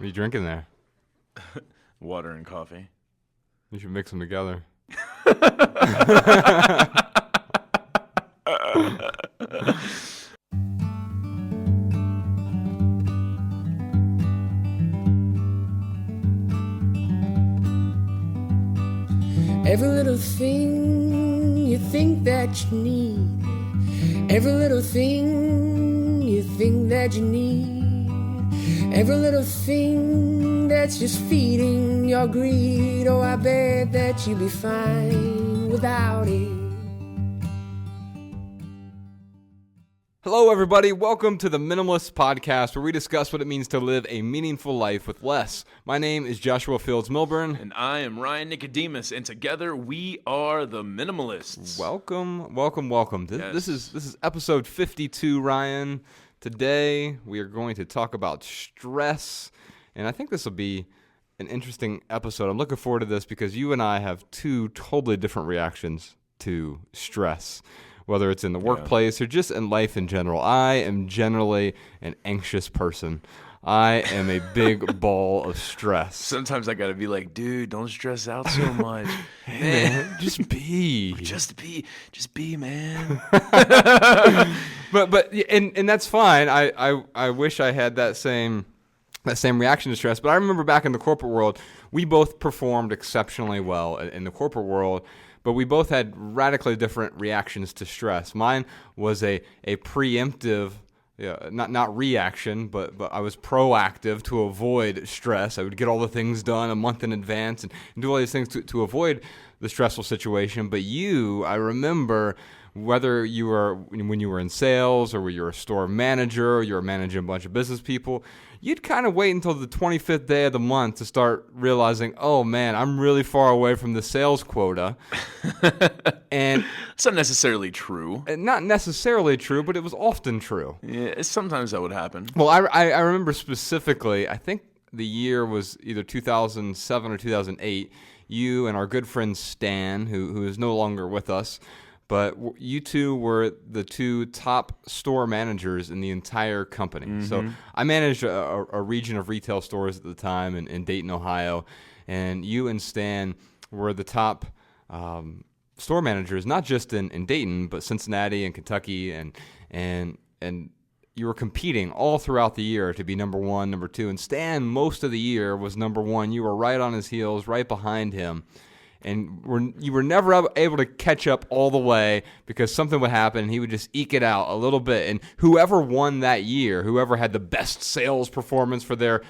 What are you drinking there? Water and coffee. You should mix them together. Every little thing you think that you need. Every little thing you think that you need. Every little thing that's just feeding your greed. Oh, I bet that you'd be fine without it. Hello, everybody. Welcome to the Minimalist Podcast, where we discuss what it means to live a meaningful life with less. My name is Joshua Fields Milburn. And I am Ryan Nicodemus, and together we are the Minimalists. Welcome, welcome, welcome. Yes. This is episode 52, Ryan. Today, we are going to talk about stress, and I think this will be an interesting episode. I'm looking forward to this because you and I have two totally different reactions to stress, whether it's in the workplace or just in life in general. I am generally an anxious person. I am a big ball of stress. Sometimes I gotta be like, dude, don't stress out so much. Man, just be. Just be, man. But that's fine. I wish I had that same reaction to stress. But I remember back in the corporate world, we both performed exceptionally well in the corporate world, but we both had radically different reactions to stress. Mine was a preemptive, not reaction, but I was proactive to avoid stress. I would get all the things done a month in advance and do all these things to avoid the stressful situation. But I remember, whether you were when you were in sales or you were a store manager or you were managing a bunch of business people, you'd kind of wait until the 25th day of the month to start realizing, oh man, I'm really far away from the sales quota. And it's not necessarily true. Not necessarily true, but it was often true. Yeah, sometimes that would happen. Well, I remember specifically, I think the year was either 2007 or 2008, you and our good friend Stan, who is no longer with us, but you two were the two top store managers in the entire company. Mm-hmm. So I managed a region of retail stores at the time in Dayton, Ohio, and you and Stan were the top store managers, not just in Dayton, but Cincinnati and Kentucky, and you were competing all throughout the year to be number one, number two, and Stan most of the year was number one. You were right on his heels, right behind him. And you were never able to catch up all the way because something would happen and he would just eke it out a little bit. And whoever won that year, whoever had the best sales performance for their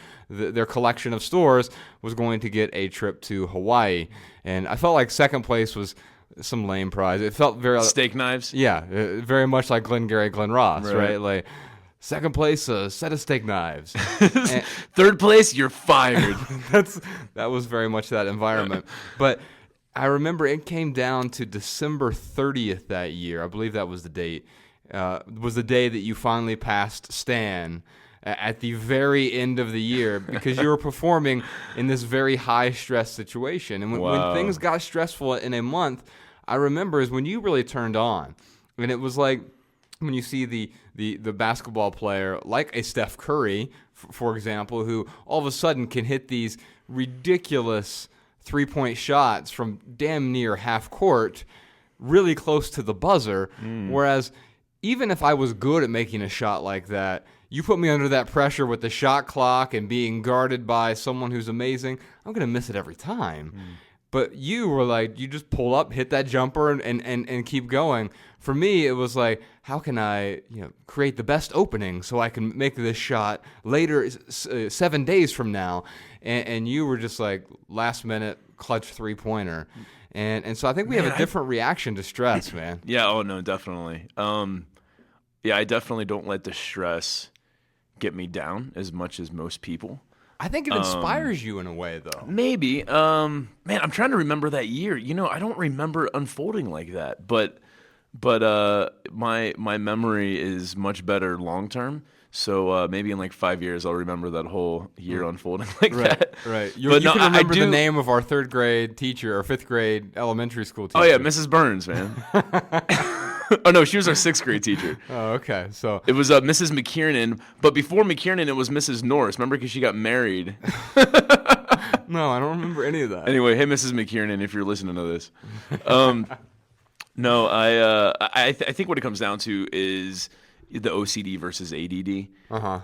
collection of stores was going to get a trip to Hawaii. And I felt like second place was some lame prize. It felt very... Steak knives? Yeah, very much like Glengarry Glen Ross, right? Like, second place, a set of steak knives. And third place, you're fired. That was very much that environment. But I remember it came down to December 30th that year. I believe that was the date. Was the day that you finally passed Stan at the very end of the year because you were performing in this very high-stress situation. And when things got stressful in a month, I remember is when you really turned on. And it was like when you see the basketball player like a Steph Curry, for example, who all of a sudden can hit these ridiculous three-point shots from damn near half court, really close to the buzzer. Whereas even if I was good at making a shot like that, you put me under that pressure with the shot clock and being guarded by someone who's amazing, I'm going to miss it every time. But you were like, you just pull up, hit that jumper, and keep going. For me, it was like, how can I create the best opening so I can make this shot later, 7 days from now? And you were just like, last minute clutch three-pointer. And so I think we have a different reaction to stress, man. Yeah, oh no, definitely. Yeah, I definitely don't let the stress get me down as much as most people. I think it inspires you in a way, though. Maybe. Man, I'm trying to remember that year. I don't remember unfolding like that. But my memory is much better long term. So maybe in like 5 years, I'll remember that whole year unfolding like that. Right. You can remember the name of our third grade teacher or fifth grade elementary school teacher. Oh, yeah, Mrs. Burns, man. Oh no, she was our 6th grade teacher. Oh, okay. So It was Mrs. McKiernan, but before McKiernan, it was Mrs. Norris. Remember, because she got married. no, I don't remember any of that. Anyway, hey, Mrs. McKiernan, if you're listening to this, no, I think what it comes down to is the OCD versus ADD.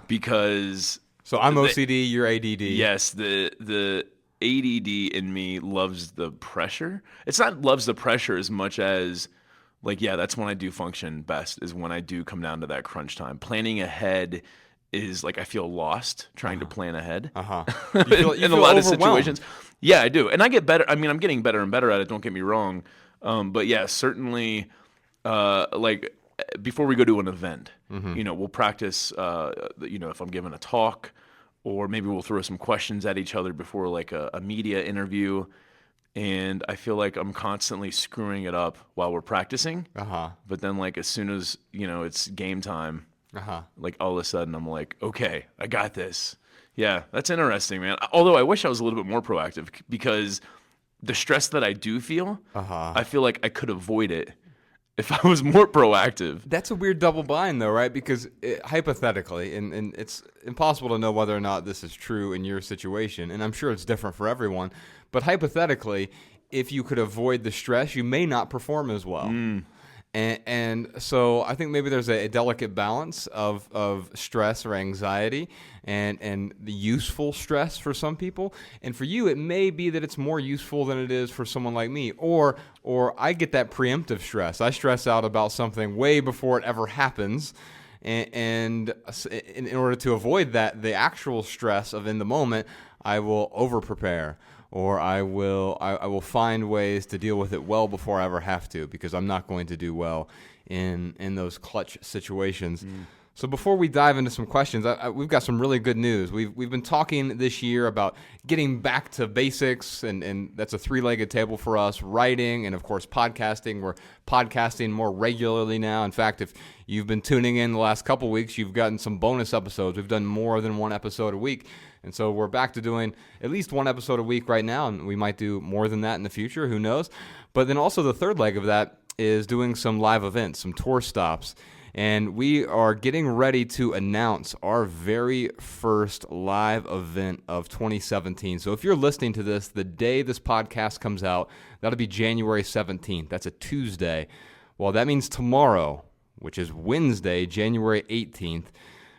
Because So I'm OCD, you're ADD. yes, the ADD in me loves the pressure. It's not loves the pressure as much as like, yeah, that's when I do function best, is when I do come down to that crunch time. Planning ahead is like I feel lost trying to plan ahead. You in a feel lot of overwhelmed. situations. Yeah, I do. And I get better. I mean, I'm getting better and better at it, don't get me wrong. But yeah, certainly like before we go to an event, we'll practice, if I'm giving a talk, or maybe we'll throw some questions at each other before like a media interview. And I feel like I'm constantly screwing it up while we're practicing. But then like as soon as, it's game time, like all of a sudden I'm like, okay, I got this. Yeah, that's interesting, man. Although I wish I was a little bit more proactive, because the stress that I do feel, I feel like I could avoid it if I was more proactive. That's a weird double bind, though, right? Because hypothetically, and it's impossible to know whether or not this is true in your situation, and I'm sure it's different for everyone, but hypothetically, if you could avoid the stress, you may not perform as well. And so I think maybe there's a delicate balance of stress or anxiety and the useful stress for some people. And for you, it may be that it's more useful than it is for someone like me. Or I get that preemptive stress. I stress out about something way before it ever happens. And in order to avoid that, the actual stress of in the moment, I will over-prepare. Or I will find ways to deal with it well before I ever have to, because I'm not going to do well in those clutch situations. So before we dive into some questions, we've got some really good news. We've been talking this year about getting back to basics, and that's a 3-legged table for us: writing and, of course, podcasting. We're podcasting more regularly now. In fact, if you've been tuning in the last couple weeks, you've gotten some bonus episodes. We've done more than one episode a week. And so we're back to doing at least one episode a week right now, and we might do more than that in the future. Who knows? But then also the third leg of that is doing some live events, some tour stops. And we are getting ready to announce our very first live event of 2017. So if you're listening to this, the day this podcast comes out, that'll be January 17th. That's a Tuesday. Well, that means tomorrow, which is Wednesday, January 18th,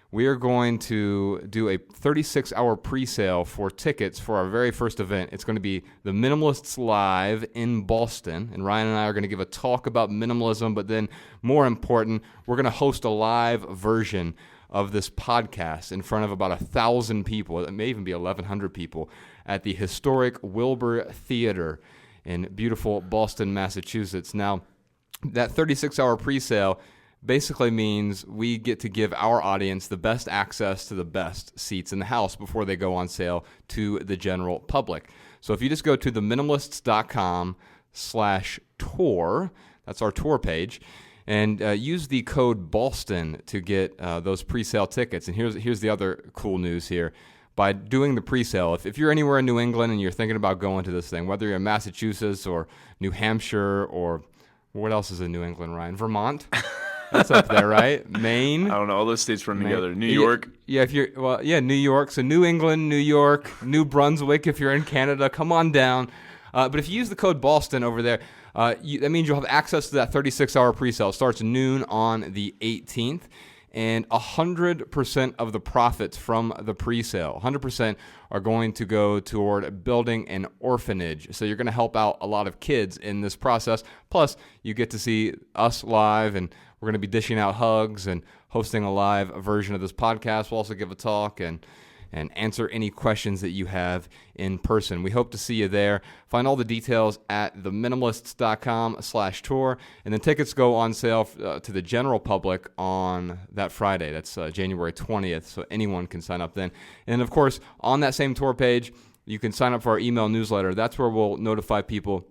we are going to do a 36-hour pre-sale for tickets for our very first event. It's going to be the Minimalists Live in Boston, and Ryan and I are going to give a talk about minimalism, but then more important, we're going to host a live version of this podcast in front of about 1,000 people. It may even be 1,100 people at the historic Wilbur Theater in beautiful Boston, Massachusetts. Now, that 36-hour pre-sale basically means we get to give our audience the best access to the best seats in the house before they go on sale to the general public. So if you just go to theminimalists.com/tour, that's our tour page, and use the code Boston to get those pre-sale tickets. And here's the other cool news here. By doing the pre-sale, if you're anywhere in New England and you're thinking about going to this thing, whether you're in Massachusetts or New Hampshire or what else is in New England, Ryan? Vermont? That's up there, right? Maine? I don't know. All those states run together. New York. Yeah, New York. So New England, New York, New Brunswick if you're in Canada. Come on down. But if you use the code Boston over there, that means you'll have access to that 36-hour pre-sale. It starts noon on the 18th. And 100% of the profits from the pre-sale, 100% are going to go toward building an orphanage. So you're going to help out a lot of kids in this process. Plus, you get to see us live, and we're going to be dishing out hugs and hosting a live version of this podcast. We'll also give a talk and answer any questions that you have in person. We hope to see you there. Find all the details at theminimalists.com/tour. And then tickets go on sale to the general public on that Friday. That's January 20th, so anyone can sign up then. And, of course, on that same tour page, you can sign up for our email newsletter. That's where we'll notify people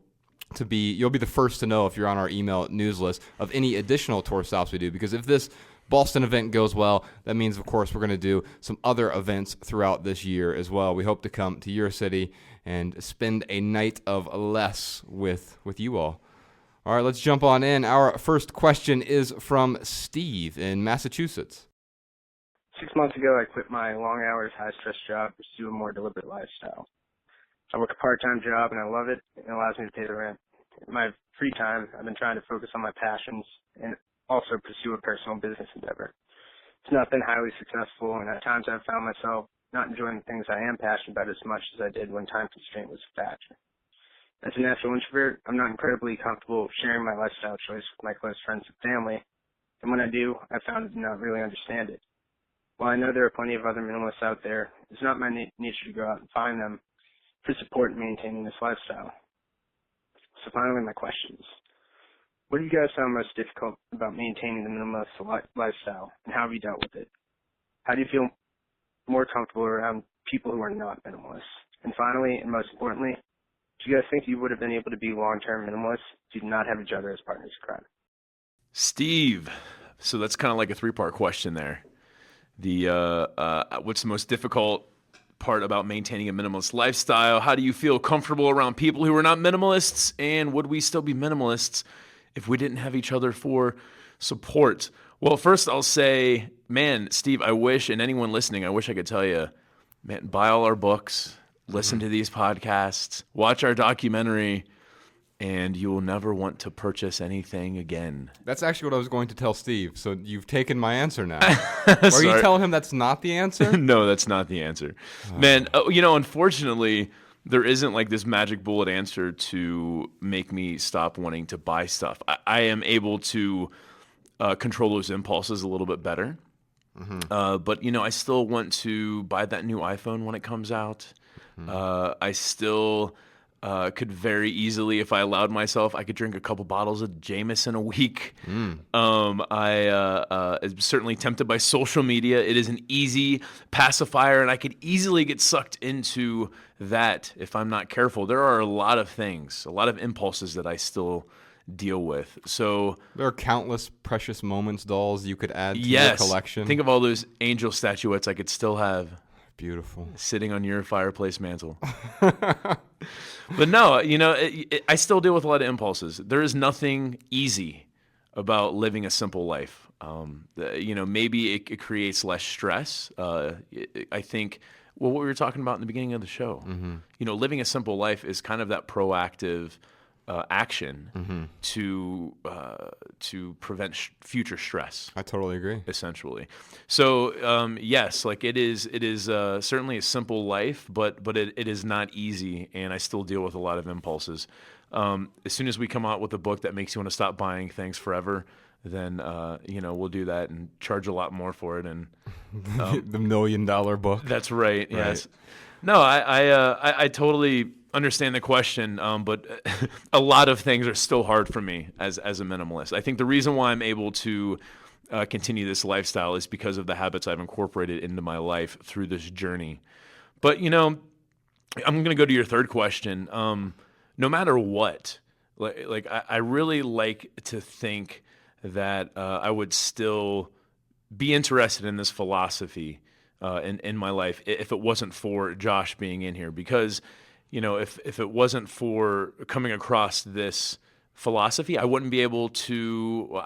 you'll be the first to know if you're on our email news list of any additional tour stops we do. Because if this Boston event goes well, that means, of course, we're going to do some other events throughout this year as well. We hope to come to your city and spend a night of less with you all. All right, let's jump on in. Our first question is from Steve in Massachusetts. 6 months ago, I quit my long-hours, high-stress job to pursue a more deliberate lifestyle. I work a part-time job, and I love it. It allows me to pay the rent. In my free time, I've been trying to focus on my passions and also pursue a personal business endeavor. It's not been highly successful, and at times I've found myself not enjoying the things I am passionate about as much as I did when time constraint was a factor. As a natural introvert, I'm not incredibly comfortable sharing my lifestyle choice with my close friends and family, and when I do, I found I do not really understand it. While I know there are plenty of other minimalists out there, it's not my nature to go out and find them for support in maintaining this lifestyle. So finally, my questions. What do you guys found most difficult about maintaining the minimalist lifestyle, and how have you dealt with it? How do you feel more comfortable around people who are not minimalists? And finally, and most importantly, do you guys think you would have been able to be long-term minimalists if you did not have each other as partners in crime? Steve, so that's kind of like a three-part question there. What's the most difficult part about maintaining a minimalist lifestyle? How do you feel comfortable around people who are not minimalists? And would we still be minimalists if we didn't have each other for support? Well, first I'll say, man, Steve, I wish, and anyone listening, I wish I could tell you, man, buy all our books, listen to these podcasts, watch our documentary, and you will never want to purchase anything again. That's actually what I was going to tell Steve, so you've taken my answer now. Are you telling him that's not the answer? No, that's not the answer. Man, unfortunately, there isn't like this magic bullet answer to make me stop wanting to buy stuff. I am able to control those impulses a little bit better. But, I still want to buy that new iPhone when it comes out. I still could very easily, if I allowed myself, I could drink a couple bottles of Jameson a week. I am certainly tempted by social media. It is an easy pacifier, and I could easily get sucked into that if I'm not careful. There are a lot of things, a lot of impulses that I still deal with. So there are countless precious moments dolls you could add to your collection. Think of all those angel statuettes I could still have. Beautiful. Sitting on your fireplace mantle. But no, I still deal with a lot of impulses. There is nothing easy about living a simple life. Maybe it creates less stress. I think, what we were talking about in the beginning of the show, living a simple life is kind of that proactive action to prevent future stress. I totally agree. Essentially, so yes, like it is certainly a simple life, but it is not easy, and I still deal with a lot of impulses. As soon as we come out with a book that makes you want to stop buying things forever, then we'll do that and charge a lot more for it. And the $1 million book. That's right. Yes. No, I totally understand the question, but a lot of things are still hard for me as a minimalist. I think the reason why I'm able to continue this lifestyle is because of the habits I've incorporated into my life through this journey. But, I'm going to go to your third question. No matter what, I really like to think that I would still be interested in this philosophy in my life if it wasn't for Josh being in here, because if it wasn't for coming across this philosophy, I wouldn't be able to,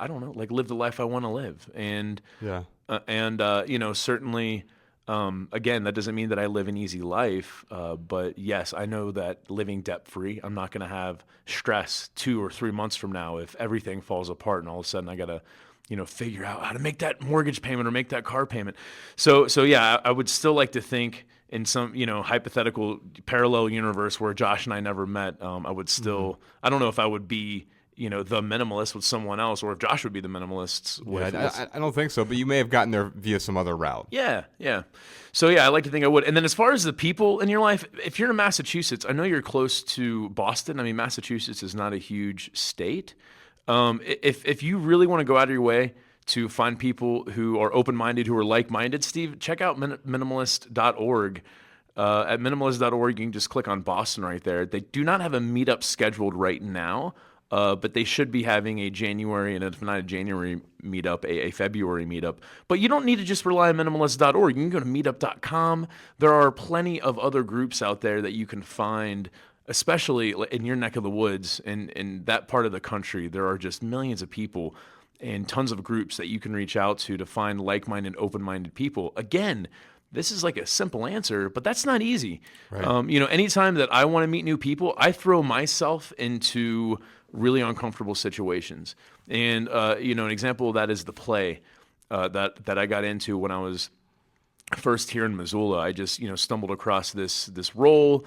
live the life I want to live. And certainly, again, that doesn't mean that I live an easy life. But yes, I know that living debt-free, I'm not going to have stress 2 or 3 months from now if everything falls apart and all of a sudden I got to, figure out how to make that mortgage payment or make that car payment. So yeah, I would still like to think in some, hypothetical parallel universe where Josh and I never met, I would still, I don't know if I would be, the minimalist with someone else, or if Josh would be the minimalist with us. I don't think so, but you may have gotten there via some other route. Yeah. So yeah, I like to think I would. And then as far as the people in your life, if you're in Massachusetts, I know you're close to Boston. I mean, Massachusetts is not a huge state. If you really want to go out of your way to find people who are open-minded, who are like-minded, Steve, check out minimalist.org. At minimalist.org, you can just click on Boston right there. They do not have a meetup scheduled right now, but they should be having a January, and if not a January meetup, a February meetup. But you don't need to just rely on minimalist.org. You can go to meetup.com. There are plenty of other groups out there that you can find especially in your neck of the woods, in that part of the country, there are just millions of people and tons of groups that you can reach out to find like-minded, open-minded people. Again, this is like a simple answer, but that's not easy. Right. Anytime that I want to meet new people, I throw myself into really uncomfortable situations. And, an example of that is the play that I got into when I was first here in Missoula. I just, stumbled across this role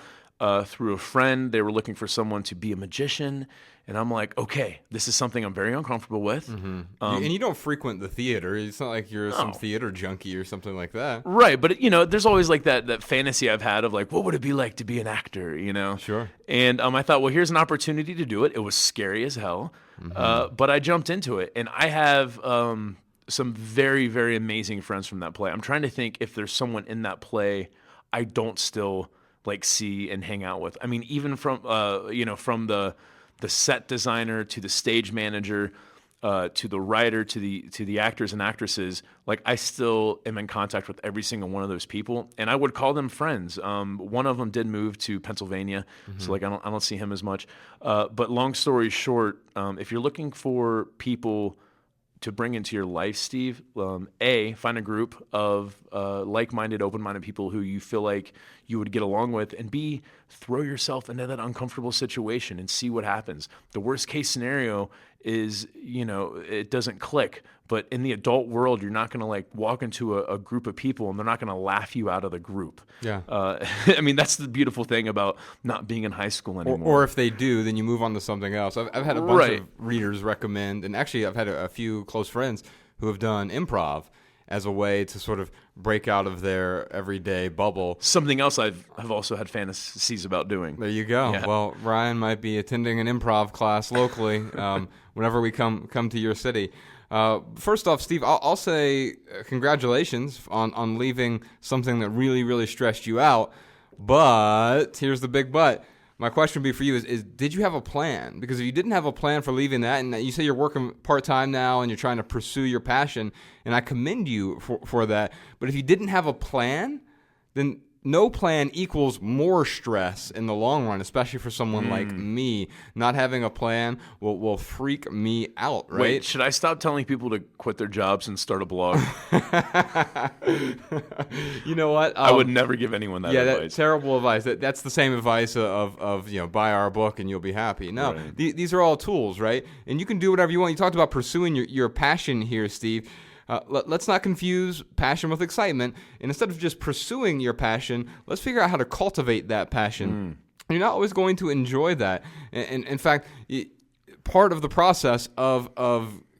through a friend. They were looking for someone to be a magician. And I'm like, okay, this is something I'm very uncomfortable with. Mm-hmm. And you don't frequent the theater. It's not like you're some theater junkie or something like that. Right, but there's always like that fantasy I've had of like, what would it be like to be an actor, Sure. And I thought, well, here's an opportunity to do it. It was scary as hell, but I jumped into it. And I have some very, very amazing friends from that play. I'm trying to think if there's someone in that play I don't still like see and hang out with. I mean, even from from the set designer to the stage manager to the writer to the actors and actresses, like I still am in contact with every single one of those people, and I would call them friends. One of them did move to Pennsylvania, so like I don't see him as much. But long story short, if you're looking for people to bring into your life, Steve, find a group of like-minded, open-minded people who you feel like you would get along with, and B, throw yourself into that uncomfortable situation and see what happens. The worst-case scenario is, it doesn't click, but in the adult world, you're not going to like walk into a group of people and they're not going to laugh you out of the group. Yeah. I mean, that's the beautiful thing about not being in high school anymore. Or if they do, then you move on to something else. I've had a bunch of readers recommend, and actually I've had a few close friends who have done improv as a way to sort of break out of their everyday bubble. Something else I've also had fantasies about doing. There you go. Yeah. Well, Ryan might be attending an improv class locally whenever we come to your city. First off, Steve, I'll say congratulations on leaving something that really, really stressed you out. But here's the big but. My question would be for you is did you have a plan? Because if you didn't have a plan for leaving that, and you say you're working part-time now and you're trying to pursue your passion, and I commend you for that, but if you didn't have a plan, then no plan equals more stress in the long run, especially for someone like me. Not having a plan will freak me out, right? Wait, should I stop telling people to quit their jobs and start a blog? You know what? I would never give anyone that advice. That's terrible advice. That's the same advice of buy our book and you'll be happy. No, right. These are all tools, right? And you can do whatever you want. You talked about pursuing your passion here, Steve. Let's not confuse passion with excitement. And instead of just pursuing your passion, let's figure out how to cultivate that passion. You're not always going to enjoy that. And in fact, part of the process of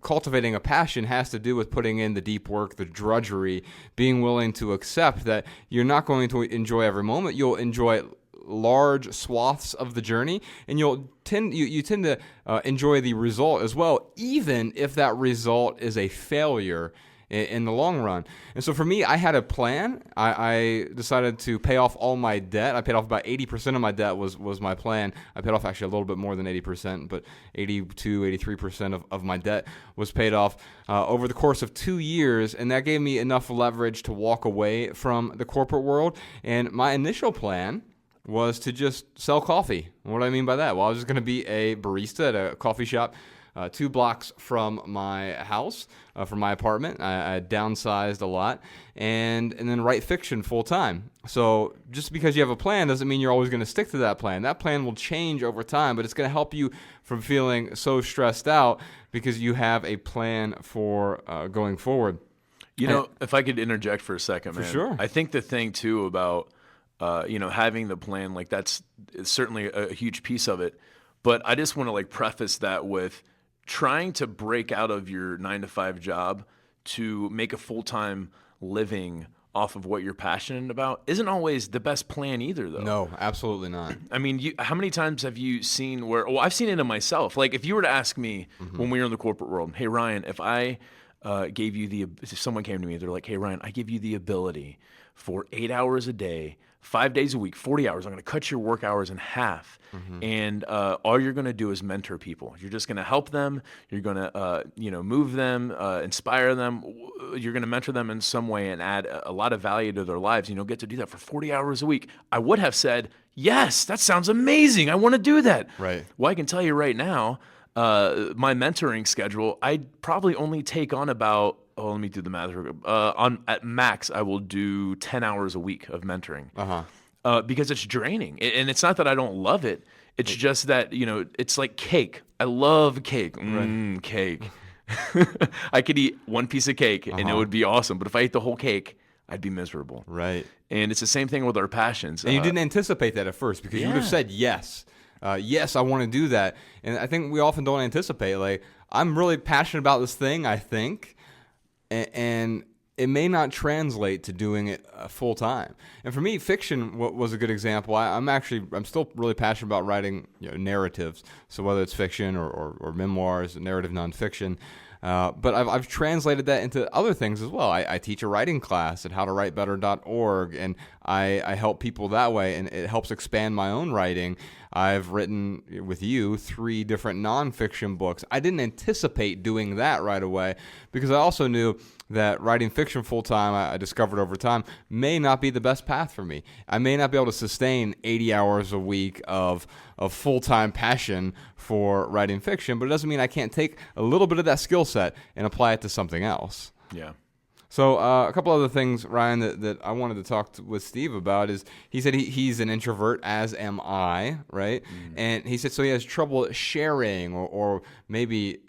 cultivating a passion has to do with putting in the deep work, the drudgery, being willing to accept that you're not going to enjoy every moment. You'll enjoy large swaths of the journey, and you tend to enjoy the result as well, even if that result is a failure in the long run. And so for me, I had a plan. I decided to pay off all my debt. I paid off about 80% of my debt was my plan. I paid off actually a little bit more than 80%, but 83% of my debt was paid off over the course of 2 years, and that gave me enough leverage to walk away from the corporate world. And my initial plan was to just sell coffee. What do I mean by that? Well, I was just going to be a barista at a coffee shop 2 blocks from my house, from my apartment. I downsized a lot, and then write fiction full time. So just because you have a plan doesn't mean you're always going to stick to that plan. That plan will change over time, but it's going to help you from feeling so stressed out because you have a plan for going forward. If I could interject for a second, man. For sure. I think the thing too about having the plan, like that's certainly a huge piece of it. But I just want to like preface that with trying to break out of your 9-to-5 job to make a full-time living off of what you're passionate about isn't always the best plan either, though. No, absolutely not. I mean, how many times have you seen where, well, I've seen it in myself. Like if you were to ask me when we were in the corporate world, hey, Ryan, if I if someone came to me, they're like, hey, Ryan, I give you the ability for 8 hours a day, 5 days a week, 40 hours. I'm going to cut your work hours in half. And all you're going to do is mentor people. You're just going to help them. You're going to, move them, inspire them. You're going to mentor them in some way and add a lot of value to their lives. And you'll get to do that for 40 hours a week. I would have said, yes, that sounds amazing. I want to do that. Right. Well, I can tell you right now, my mentoring schedule, I probably only take on about, let me do the math. At max, I will do 10 hours a week of mentoring. Because it's draining. And it's not that I don't love it. It's just that, it's like cake. I love cake. Cake. I could eat one piece of cake and it would be awesome. But if I ate the whole cake, I'd be miserable. Right. And it's the same thing with our passions. And you didn't anticipate that at first because you would have said yes. Yes, I want to do that. And I think we often don't anticipate. Like, I'm really passionate about this thing, I think, and it may not translate to doing it full time. And for me, fiction was a good example. I'm still really passionate about writing narratives. So whether it's fiction or memoirs, narrative nonfiction. But I've translated that into other things as well. I teach a writing class at howtowritebetter.org, and I help people that way, and it helps expand my own writing. I've written with you 3 different nonfiction books. I didn't anticipate doing that right away because I also knew that writing fiction full-time, I discovered over time, may not be the best path for me. I may not be able to sustain 80 hours a week of full-time passion for writing fiction, but it doesn't mean I can't take a little bit of that skill set and apply it to something else. Yeah. So a couple other things, Ryan, that I wanted to talk with Steve about is he said he's an introvert, as am I, right? And he said so he has trouble sharing or maybe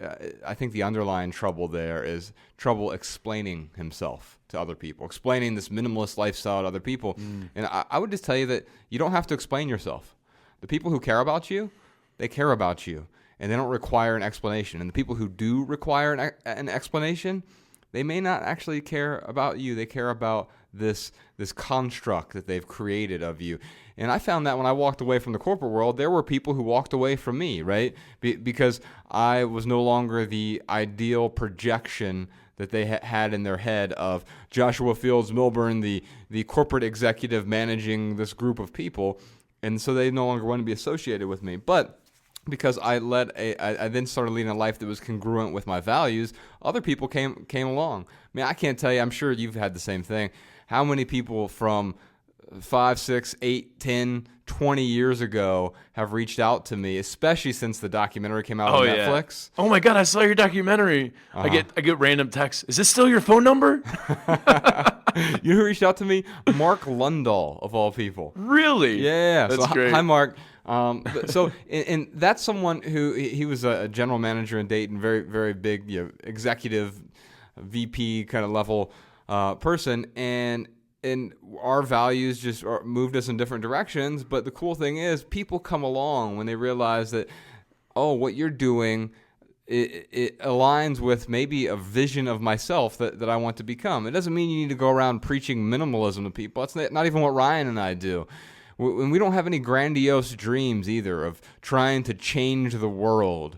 I think the underlying trouble there is trouble explaining himself to other people, explaining this minimalist lifestyle to other people. And I would just tell you that you don't have to explain yourself. The people who care about you, they care about you, and they don't require an explanation. And the people who do require an explanation, they may not actually care about you. They care about this construct that they've created of you. And I found that when I walked away from the corporate world, there were people who walked away from me, right? Because I was no longer the ideal projection that they had in their head of Joshua Fields Milburn, the corporate executive managing this group of people. And so they no longer want to be associated with me. But because I then started leading a life that was congruent with my values, other people came along. I mean, I can't tell you, I'm sure you've had the same thing. How many people from 5, 6, 8, 10, 20 years ago have reached out to me, especially since the documentary came out on Netflix? Oh my God, I saw your documentary. I get random texts. Is this still your phone number? You know who reached out to me? Mark Lundahl, of all people. Really? Yeah. That's so, great. Hi, Mark. And that's someone who he was a general manager in Dayton, very, very big, executive, VP kind of level person, and our values just moved us in different directions. But the cool thing is, people come along when they realize that, what you're doing, it aligns with maybe a vision of myself that I want to become. It doesn't mean you need to go around preaching minimalism to people. That's not even what Ryan and I do. And we don't have any grandiose dreams either of trying to change the world.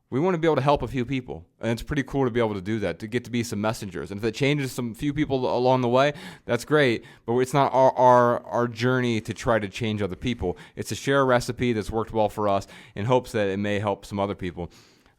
We want to be able to help a few people, and it's pretty cool to be able to do that, to get to be some messengers. And if it changes some few people along the way, that's great, but it's not our journey to try to change other people. It's to share a recipe that's worked well for us in hopes that it may help some other people.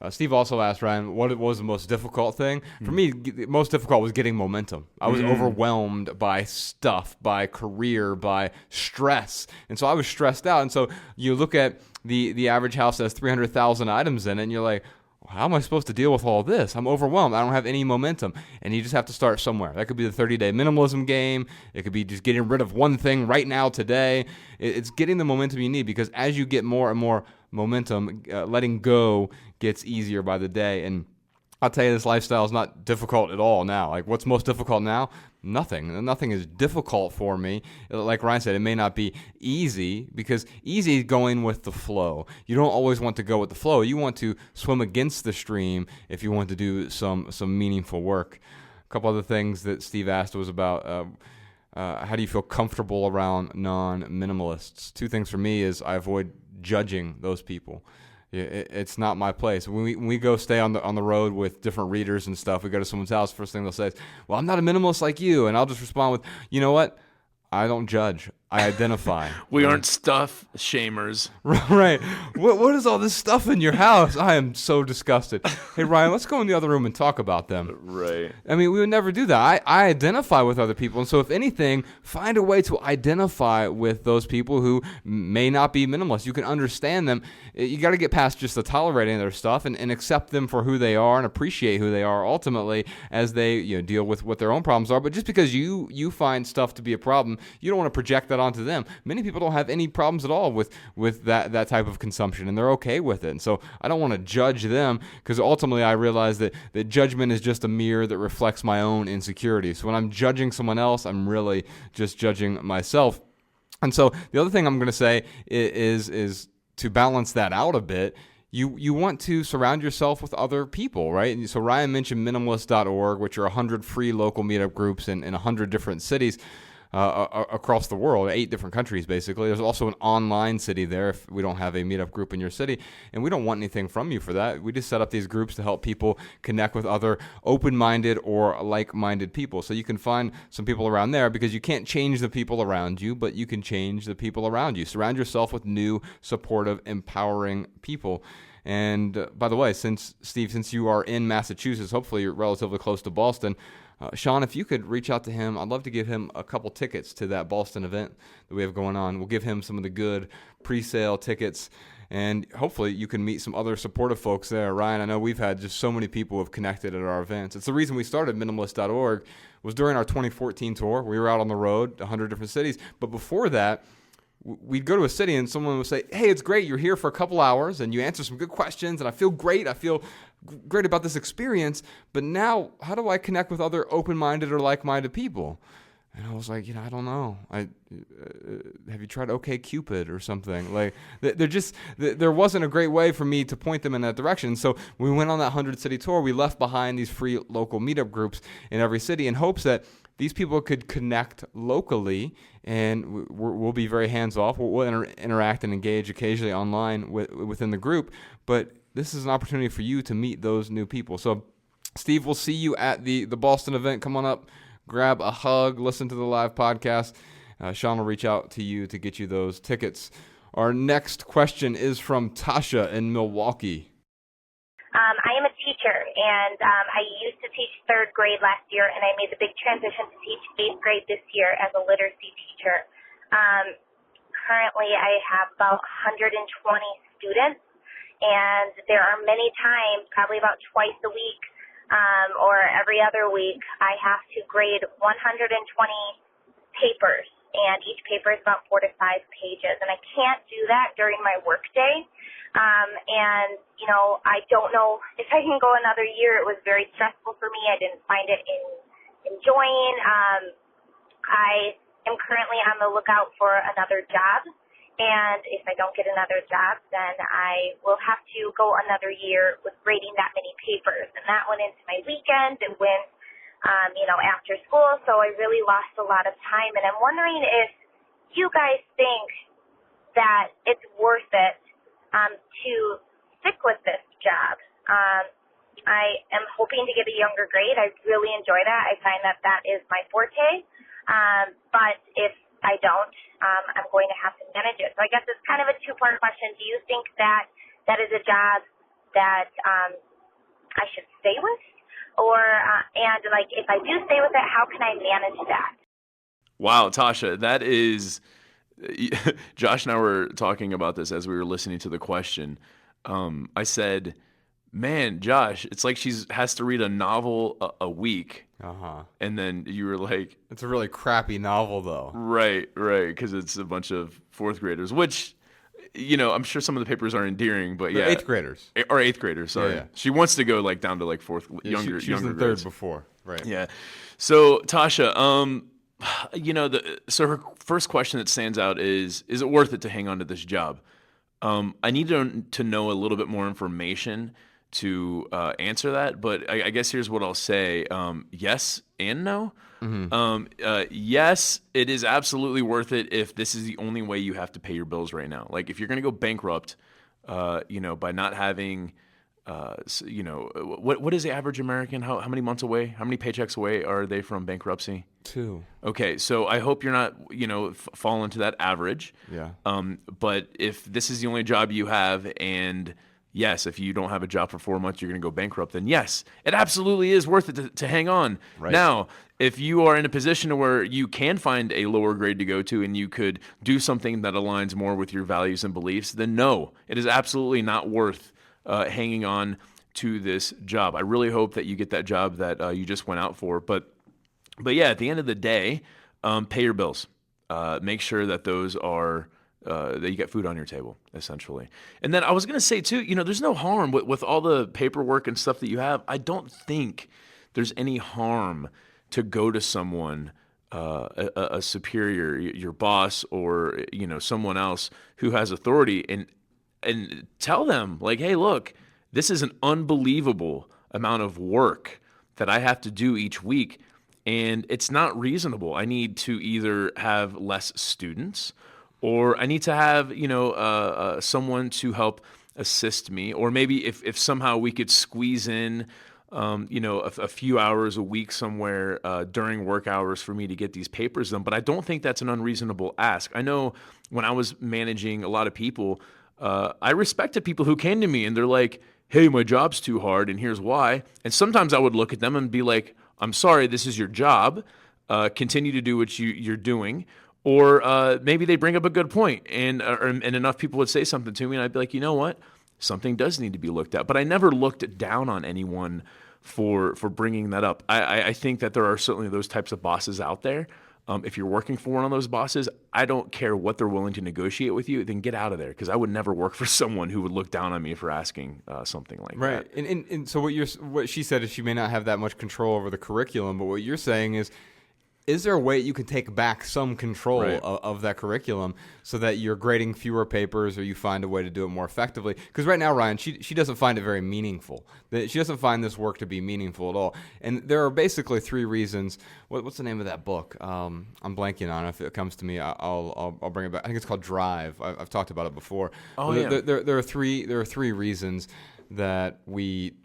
Steve also asked Ryan, what was the most difficult thing? For me, the most difficult was getting momentum. I was overwhelmed by stuff, by career, by stress. And so I was stressed out. And so you look at the average house that has 300,000 items in it, and you're like, how am I supposed to deal with all this? I'm overwhelmed. I don't have any momentum. And you just have to start somewhere. That could be the 30-day minimalism game. It could be just getting rid of one thing right now today. It's getting the momentum you need, because as you get more and more momentum, letting go gets easier by the day. And I'll tell you, this lifestyle is not difficult at all now. Like, what's most difficult now? Nothing. Nothing is difficult for me. Like Ryan said, it may not be easy, because easy is going with the flow. You don't always want to go with the flow. You want to swim against the stream if you want to do some meaningful work. A couple other things that Steve asked was about how do you feel comfortable around non-minimalists? 2 things for me is I avoid judging those people. It's not my place. When we go stay on the road with different readers and stuff, we go to someone's house, first thing they'll say is, well, I'm not a minimalist like you. And I'll just respond with, you know what? I don't judge. I identify. We aren't stuff shamers. Right. What is all this stuff in your house? I am so disgusted. Hey, Ryan, let's go in the other room and talk about them. Right. I mean, we would never do that. I identify with other people. And so if anything, find a way to identify with those people who may not be minimalist. You can understand them. You got to get past just the tolerating their stuff and accept them for who they are and appreciate who they are ultimately as they deal with what their own problems are. But just because you find stuff to be a problem, you don't want to project that onto them. Many people don't have any problems at all with that type of consumption, and they're okay with it. And so I don't want to judge them, because ultimately I realize that judgment is just a mirror that reflects my own insecurities. So when I'm judging someone else, I'm really just judging myself. And so the other thing I'm going to say is to balance that out a bit. You want to surround yourself with other people, right? And so Ryan mentioned minimalist.org, which are 100 free local meetup groups in 100 different cities across the world, 8 different countries, basically. There's also an online city there if we don't have a meetup group in your city, and we don't want anything from you for that. We just set up these groups to help people connect with other open-minded or like-minded people. So you can find some people around there, because you can't change the people around you, but you can change the people around you. Surround yourself with new, supportive, empowering people. And by the way, since you are in Massachusetts, hopefully you're relatively close to Boston, Sean, if you could reach out to him, I'd love to give him a couple tickets to that Boston event that we have going on. We'll give him some of the good pre-sale tickets, and hopefully you can meet some other supportive folks there. Ryan, I know we've had just so many people who have connected at our events. It's the reason we started minimalist.org was during our 2014 tour. We were out on the road, 100 different cities. But before that, we'd go to a city and someone would say, hey, it's great. You're here for a couple hours and you answer some good questions and I feel great. I feel great about this experience. But now how do I connect with other open-minded or like-minded people? And I was like, I don't know. Have you tried OkCupid or something? Like, there wasn't a great way for me to point them in that direction. So we went on that 100-city tour. We left behind these free local meetup groups in every city in hopes that these people could connect locally, and we'll be very hands-off. We'll interact and engage occasionally online within the group, but this is an opportunity for you to meet those new people. So, Steve, we'll see you at the Boston event. Come on up, grab a hug, listen to the live podcast. Sean will reach out to you to get you those tickets. Our next question is from Tasha in Milwaukee. I am a teacher, and I used to teach 3rd grade last year, and I made the big transition to teach 8th grade this year as a literacy teacher. Currently, I have about 120 students, and there are many times, probably about twice a week or every other week, I have to grade 120 papers, and each paper is about 4 to 5 pages, and I can't do that during my workday. And, I don't know if I can go another year. It was very stressful for me. I didn't find it enjoying. I am currently on the lookout for another job. And if I don't get another job, then I will have to go another year with grading that many papers. And that went into my weekend. It went, after school. So I really lost a lot of time. And I'm wondering if you guys think that it's worth it to stick with this job. I am hoping to get a younger grade. I really enjoy that. I find that is my forte. But if I don't, I'm going to have to manage it. So I guess it's kind of a 2-part question. Do you think that is a job that I should stay with? Or, if I do stay with it, how can I manage that? Wow, Tasha, that is... Josh and I were talking about this as we were listening to the question. I said, man, Josh, it's like she has to read a novel a week. Uh-huh. And then you were like... It's a really crappy novel, though. Right, because it's a bunch of 4th graders, which, I'm sure some of the papers are endearing, but They're 8th graders. Or 8th graders, sorry. Yeah. She wants to go down to 4th, younger She was in grades. 3rd before, right. Yeah. So, Tasha, so her first question that stands out is it worth it to hang on to this job? I need to know a little bit more information to answer that, but I guess here's what I'll say. Yes and no. Mm-hmm. Yes, it is absolutely worth it if this is the only way you have to pay your bills right now. Like if you're going to go bankrupt, by not having what is the average American? How many months away? How many paychecks away are they from bankruptcy? 2. Okay, so I hope you're not, fall into that average. Yeah. But if this is the only job you have, and yes, if you don't have a job for 4 months, you're going to go bankrupt, then yes, it absolutely is worth it to hang on. Right. Now, if you are in a position where you can find a lower grade to go to and you could do something that aligns more with your values and beliefs, then no, it is absolutely not worth hanging on to this job. I really hope that you get that job that you just went out for. But yeah, at the end of the day, pay your bills. Make sure that those are that you get food on your table, essentially. And then I was going to say too, there's no harm with all the paperwork and stuff that you have. I don't think there's any harm to go to someone, a superior, your boss, or someone else who has authority, and tell them, like, hey, look, this is an unbelievable amount of work that I have to do each week, and it's not reasonable. I need to either have less students, or I need to have, someone to help assist me, or maybe if somehow we could squeeze in, a few hours a week somewhere during work hours for me to get these papers done. But I don't think that's an unreasonable ask. I know when I was managing a lot of people, I respected people who came to me and they're like, hey, my job's too hard and here's why. And sometimes I would look at them and be like, I'm sorry, this is your job. Continue to do what you're doing. Or maybe they bring up a good point and enough people would say something to me and I'd be like, you know what? Something does need to be looked at. But I never looked down on anyone for bringing that up. I think that there are certainly those types of bosses out there. If you're working for one of those bosses, I don't care what they're willing to negotiate with you, then get out of there, because I would never work for someone who would look down on me for asking something like that. Right. And so what she said is she may not have that much control over the curriculum, but what you're saying is there a way you can take back some control of that curriculum so that you're grading fewer papers, or you find a way to do it more effectively? Because right now, Ryan, she doesn't find it very meaningful. She doesn't find this work to be meaningful at all. And there are basically 3 reasons. What's the name of that book? I'm blanking on it. If it comes to me, I'll bring it back. I think it's called Drive. I've talked about it before. Oh, yeah. There are three reasons that we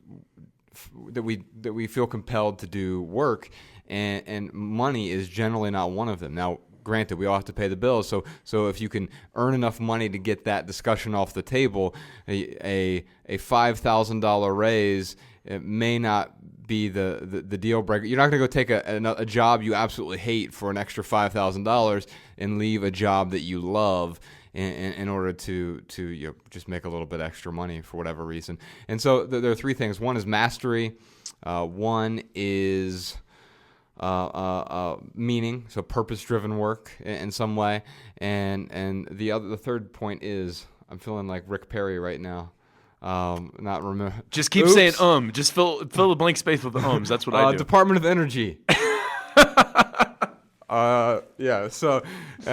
feel compelled to do work. And money is generally not one of them. Now, granted, we all have to pay the bills. So if you can earn enough money to get that discussion off the table, a $5,000 raise, it may not be the deal breaker. You're not going to go take a job you absolutely hate for an extra $5,000 and leave a job that you love in order to just make a little bit extra money for whatever reason. And so there are 3 things. One is mastery. One is meaning, so purpose-driven work in some way, and the third point is, I'm feeling like Rick Perry right now. Not remember. Just keep saying Just fill the blank space with the ums. That's what I do. Department of Energy. So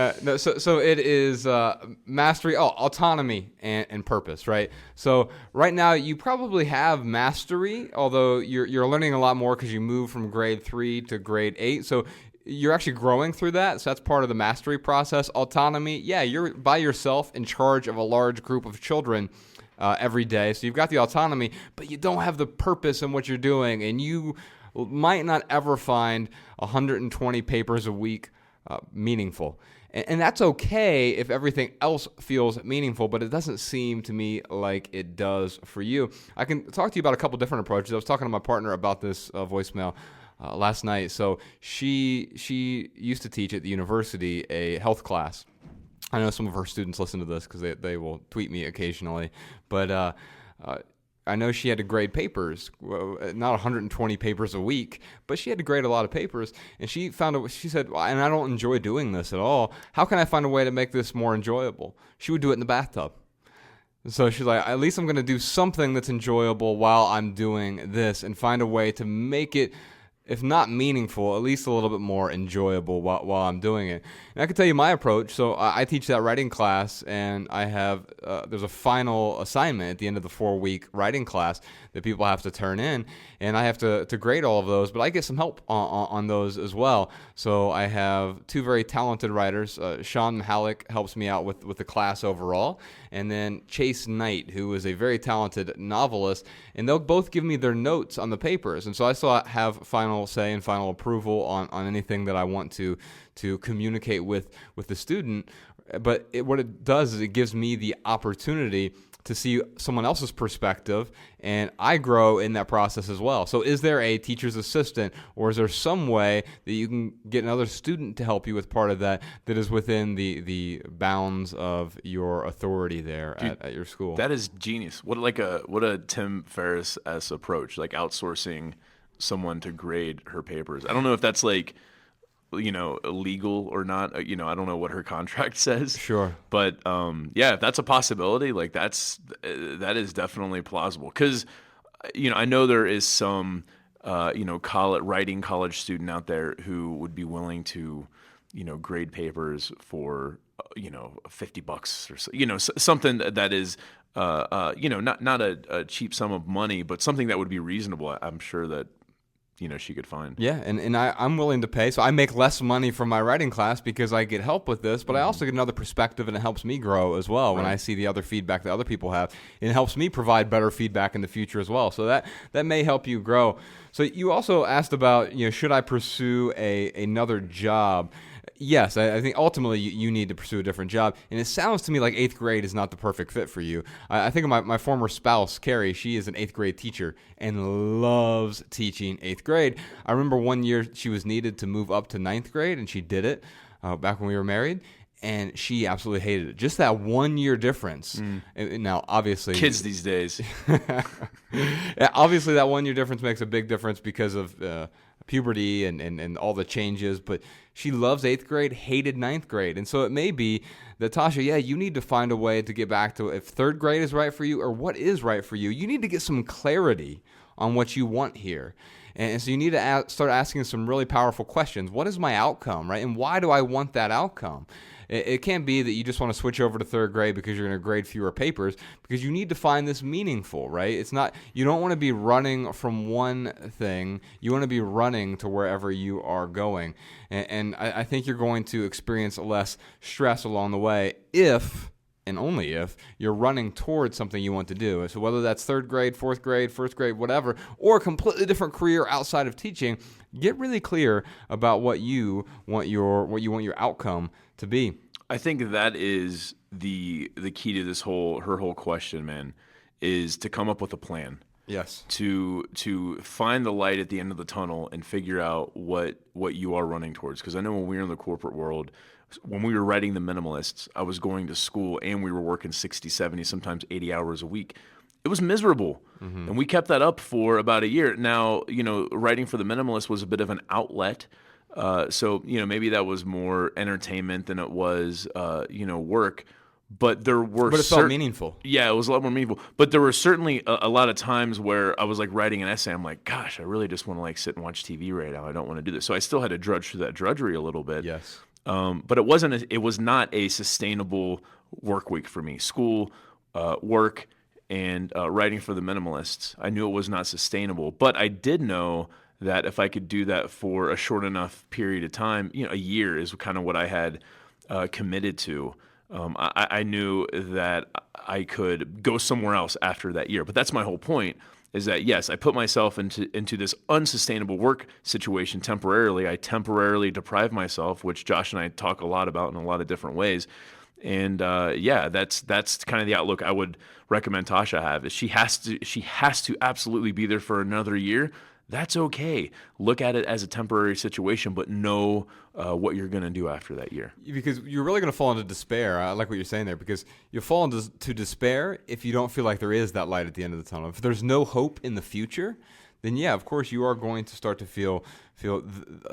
it is mastery, autonomy, and purpose, right? So right now you probably have mastery, although you're learning a lot more because you move from grade 3 to grade 8. So you're actually growing through that. So that's part of the mastery process. Autonomy, you're by yourself in charge of a large group of children every day. So you've got the autonomy, but you don't have the purpose in what you're doing, and you might not ever find 120 papers a week meaningful. And that's okay if everything else feels meaningful, but it doesn't seem to me like it does for you. I can talk to you about a couple different approaches. I was talking to my partner about this voicemail last night. So she used to teach at the university a health class. I know some of her students listen to this because they will tweet me occasionally, but I know she had to grade papers, not 120 papers a week, but she had to grade a lot of papers. And she said, and I don't enjoy doing this at all. How can I find a way to make this more enjoyable? She would do it in the bathtub. So she's like, at least I'm going to do something that's enjoyable while I'm doing this, and find a way to make it if not meaningful, at least a little bit more enjoyable while I'm doing it. And I can tell you my approach. So I teach that writing class, and I have there's a final assignment at the end of the 4-week writing class that people have to turn in, and I have to grade all of those, but I get some help on those as well. So I have 2 very talented writers. Sean Mahalik helps me out with the class overall, and then Chase Knight, who is a very talented novelist, and they'll both give me their notes on the papers. And so I still have final say and final approval on anything that I want to communicate with the student. But what it does is it gives me the opportunity to see someone else's perspective, and I grow in that process as well. So is there a teacher's assistant, or is there some way that you can get another student to help you with part of that is within the bounds of your authority there at your school? That is genius. What a Tim Ferriss-esque approach, like outsourcing someone to grade her papers. I don't know if that's like, illegal or not. I don't know what her contract says. Sure. But yeah, if that's a possibility, like that is definitely plausible. Because I know there is some writing college student out there who would be willing to grade papers for $50 or so, something that is not a cheap sum of money, but something that would be reasonable. I'm sure that she could find. Yeah, and I'm willing to pay. So I make less money from my writing class because I get help with this, but I also get another perspective, and it helps me grow as well when I see the other feedback that other people have. It helps me provide better feedback in the future as well. So that may help you grow. So you also asked about, should I pursue another job? Yes, I think ultimately you need to pursue a different job. And it sounds to me like 8th grade is not the perfect fit for you. I think of my former spouse, Carrie. She is an 8th grade teacher and loves teaching 8th grade. I remember one year she was needed to move up to 9th grade, and she did it back when we were married. And she absolutely hated it. Just that 1 year difference. Now, obviously, kids these days. Yeah, obviously, that 1 year difference makes a big difference because of puberty and all the changes. But she loves 8th grade, hated 9th grade. And so it may be that, Tasha, you need to find a way to get back to if 3rd grade is right for you or what is right for you. You need to get some clarity on what you want here. And so you need to start asking some really powerful questions. What is my outcome, right? And why do I want that outcome? It can't be that you just want to switch over to 3rd grade because you're going to grade fewer papers, because you need to find this meaningful, right? It's not, you don't want to be running from one thing. You want to be running to wherever you are going. And I think you're going to experience less stress along the way if, and only if, you're running towards something you want to do. So whether that's 3rd grade, 4th grade, 1st grade, whatever, or a completely different career outside of teaching, get really clear about what you want your outcome to be. I think that is the key to her whole question, man, is to come up with a plan. Yes. To find the light at the end of the tunnel and figure out what you are running towards. Because I know when we were in the corporate world, when we were writing The Minimalists, I was going to school and we were working 60, 70, sometimes 80 hours a week. It was miserable. Mm-hmm. And we kept that up for about a year. Now, writing for The Minimalist was a bit of an outlet. So maybe that was more entertainment than it was, work. But it felt meaningful. Yeah, it was a lot more meaningful. But there were certainly a lot of times where I was like writing an essay. I'm like, gosh, I really just want to sit and watch TV right now. I don't want to do this. So I still had to drudge through that drudgery a little bit. Yes. But it was not a sustainable work week for me. School, work, and writing for The Minimalists. I knew it was not sustainable. But I did know that if I could do that for a short enough period of time, a year is kind of what I had committed to. I knew that I could go somewhere else after that year. But that's my whole point, is that, yes, I put myself into this unsustainable work situation temporarily. I temporarily deprive myself, which Josh and I talk a lot about in a lot of different ways. And that's kind of the outlook I would recommend Tasha have. Is she has to absolutely be there for another year. That's okay. Look at it as a temporary situation, but know what you're going to do after that year. Because you're really going to fall into despair. I like what you're saying there, because you'll fall into despair if you don't feel like there is that light at the end of the tunnel. If there's no hope in the future, then yeah, of course you are going to start to feel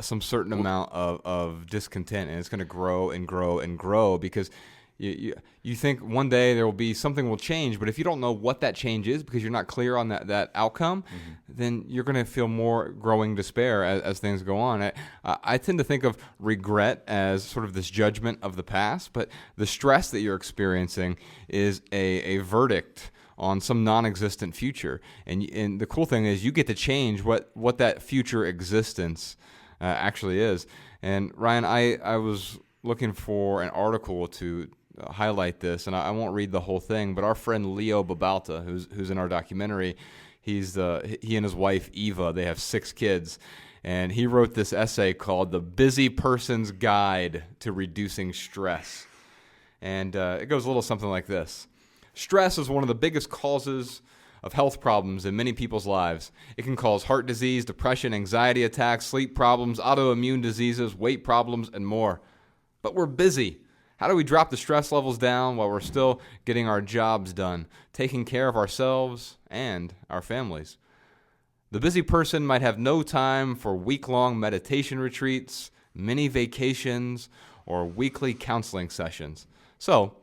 some certain amount of discontent, and it's going to grow and grow and grow, because You think one day there will be something will change, but if you don't know what that change is because you're not clear on that outcome, then you're going to feel more growing despair as things go on. I tend to think of regret as sort of this judgment of the past, but the stress that you're experiencing is a verdict on some non-existent future. And the cool thing is you get to change what that future existence actually is. And Ryan, I was looking for an article to highlight this, and I won't read the whole thing, but our friend Leo Babalta, who's in our documentary, he and his wife Eva, they have 6 kids, and he wrote this essay called "The Busy Person's Guide to Reducing Stress," and it goes a little something like this. Stress is one of the biggest causes of health problems in many people's lives. It can cause heart disease, depression, anxiety attacks, sleep problems, autoimmune diseases, weight problems, and more. But we're busy. How do we drop the stress levels down while we're still getting our jobs done, taking care of ourselves and our families? The busy person might have no time for week-long meditation retreats, mini vacations, or weekly counseling sessions. So,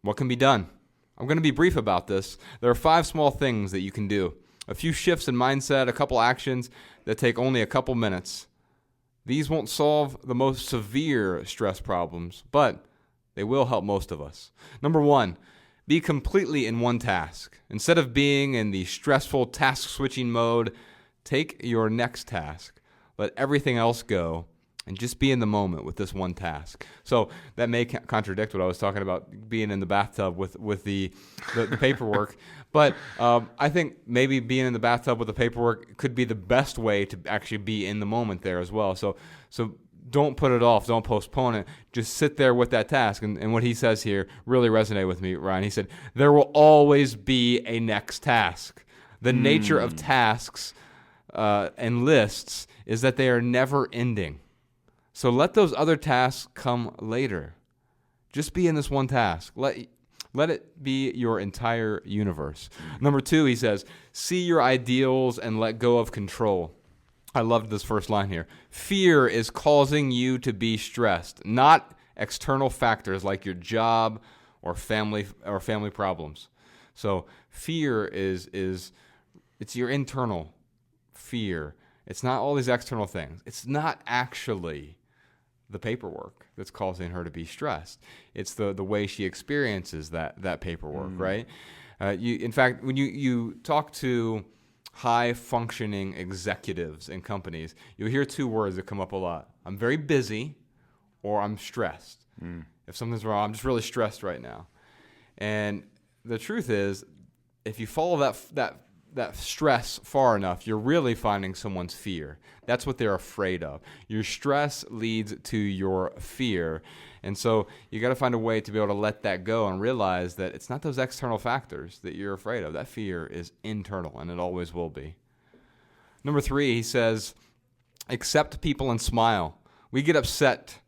what can be done? I'm going to be brief about this. There are 5 small things that you can do. A few shifts in mindset, a couple actions that take only a couple minutes. These won't solve the most severe stress problems, but they will help most of us. Number 1, be completely in one task. Instead of being in the stressful task switching mode, take your next task. Let everything else go and just be in the moment with this one task. So that may contradict what I was talking about, being in the bathtub with the paperwork. But I think maybe being in the bathtub with the paperwork could be the best way to actually be in the moment there as well. So don't put it off. Don't postpone it. Just sit there with that task. And what he says here really resonated with me, Ryan. He said, there will always be a next task. The nature of tasks and lists is that they are never ending. So let those other tasks come later. Just be in this one task. Let it be your entire universe. Number 2, he says, see your ideals and let go of control. I loved this first line here. Fear is causing you to be stressed, not external factors like your job or family problems. So fear is it's your internal fear. It's not all these external things. It's not actually the paperwork that's causing her to be stressed. It's the way she experiences that paperwork, right? In fact, when you talk to high-functioning executives in companies, you'll hear 2 words that come up a lot. I'm very busy, or I'm stressed. If something's wrong, I'm just really stressed right now. And the truth is, if you follow that stress far enough, you're really finding someone's fear. That's what they're afraid of. Your stress leads to your fear. And so you got to find a way to be able to let that go and realize that it's not those external factors that you're afraid of. That fear is internal, and it always will be. Number 3, he says, accept people and smile. We get upset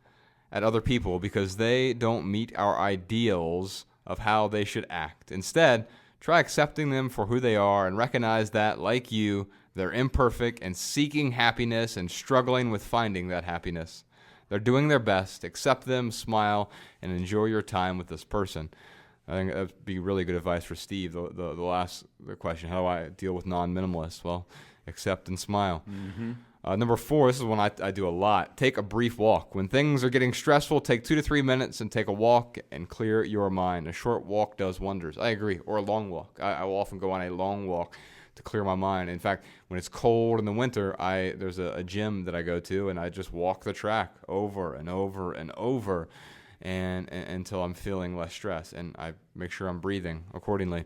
at other people because they don't meet our ideals of how they should act. Instead, try accepting them for who they are and recognize that, like you, they're imperfect and seeking happiness and struggling with finding that happiness. They're doing their best. Accept them, smile, and enjoy your time with this person. I think that would be really good advice for Steve. The last question, how do I deal with non-minimalists? Well, accept and smile. Number 4, this is one I do a lot. Take a brief walk. When things are getting stressful, take 2 to 3 minutes and take a walk and clear your mind. A short walk does wonders. I agree. Or a long walk. I will often go on a long walk to clear my mind. In fact, when it's cold in the winter, there's a gym that I go to, and I just walk the track over and over and over and until I'm feeling less stress, and I make sure I'm breathing accordingly.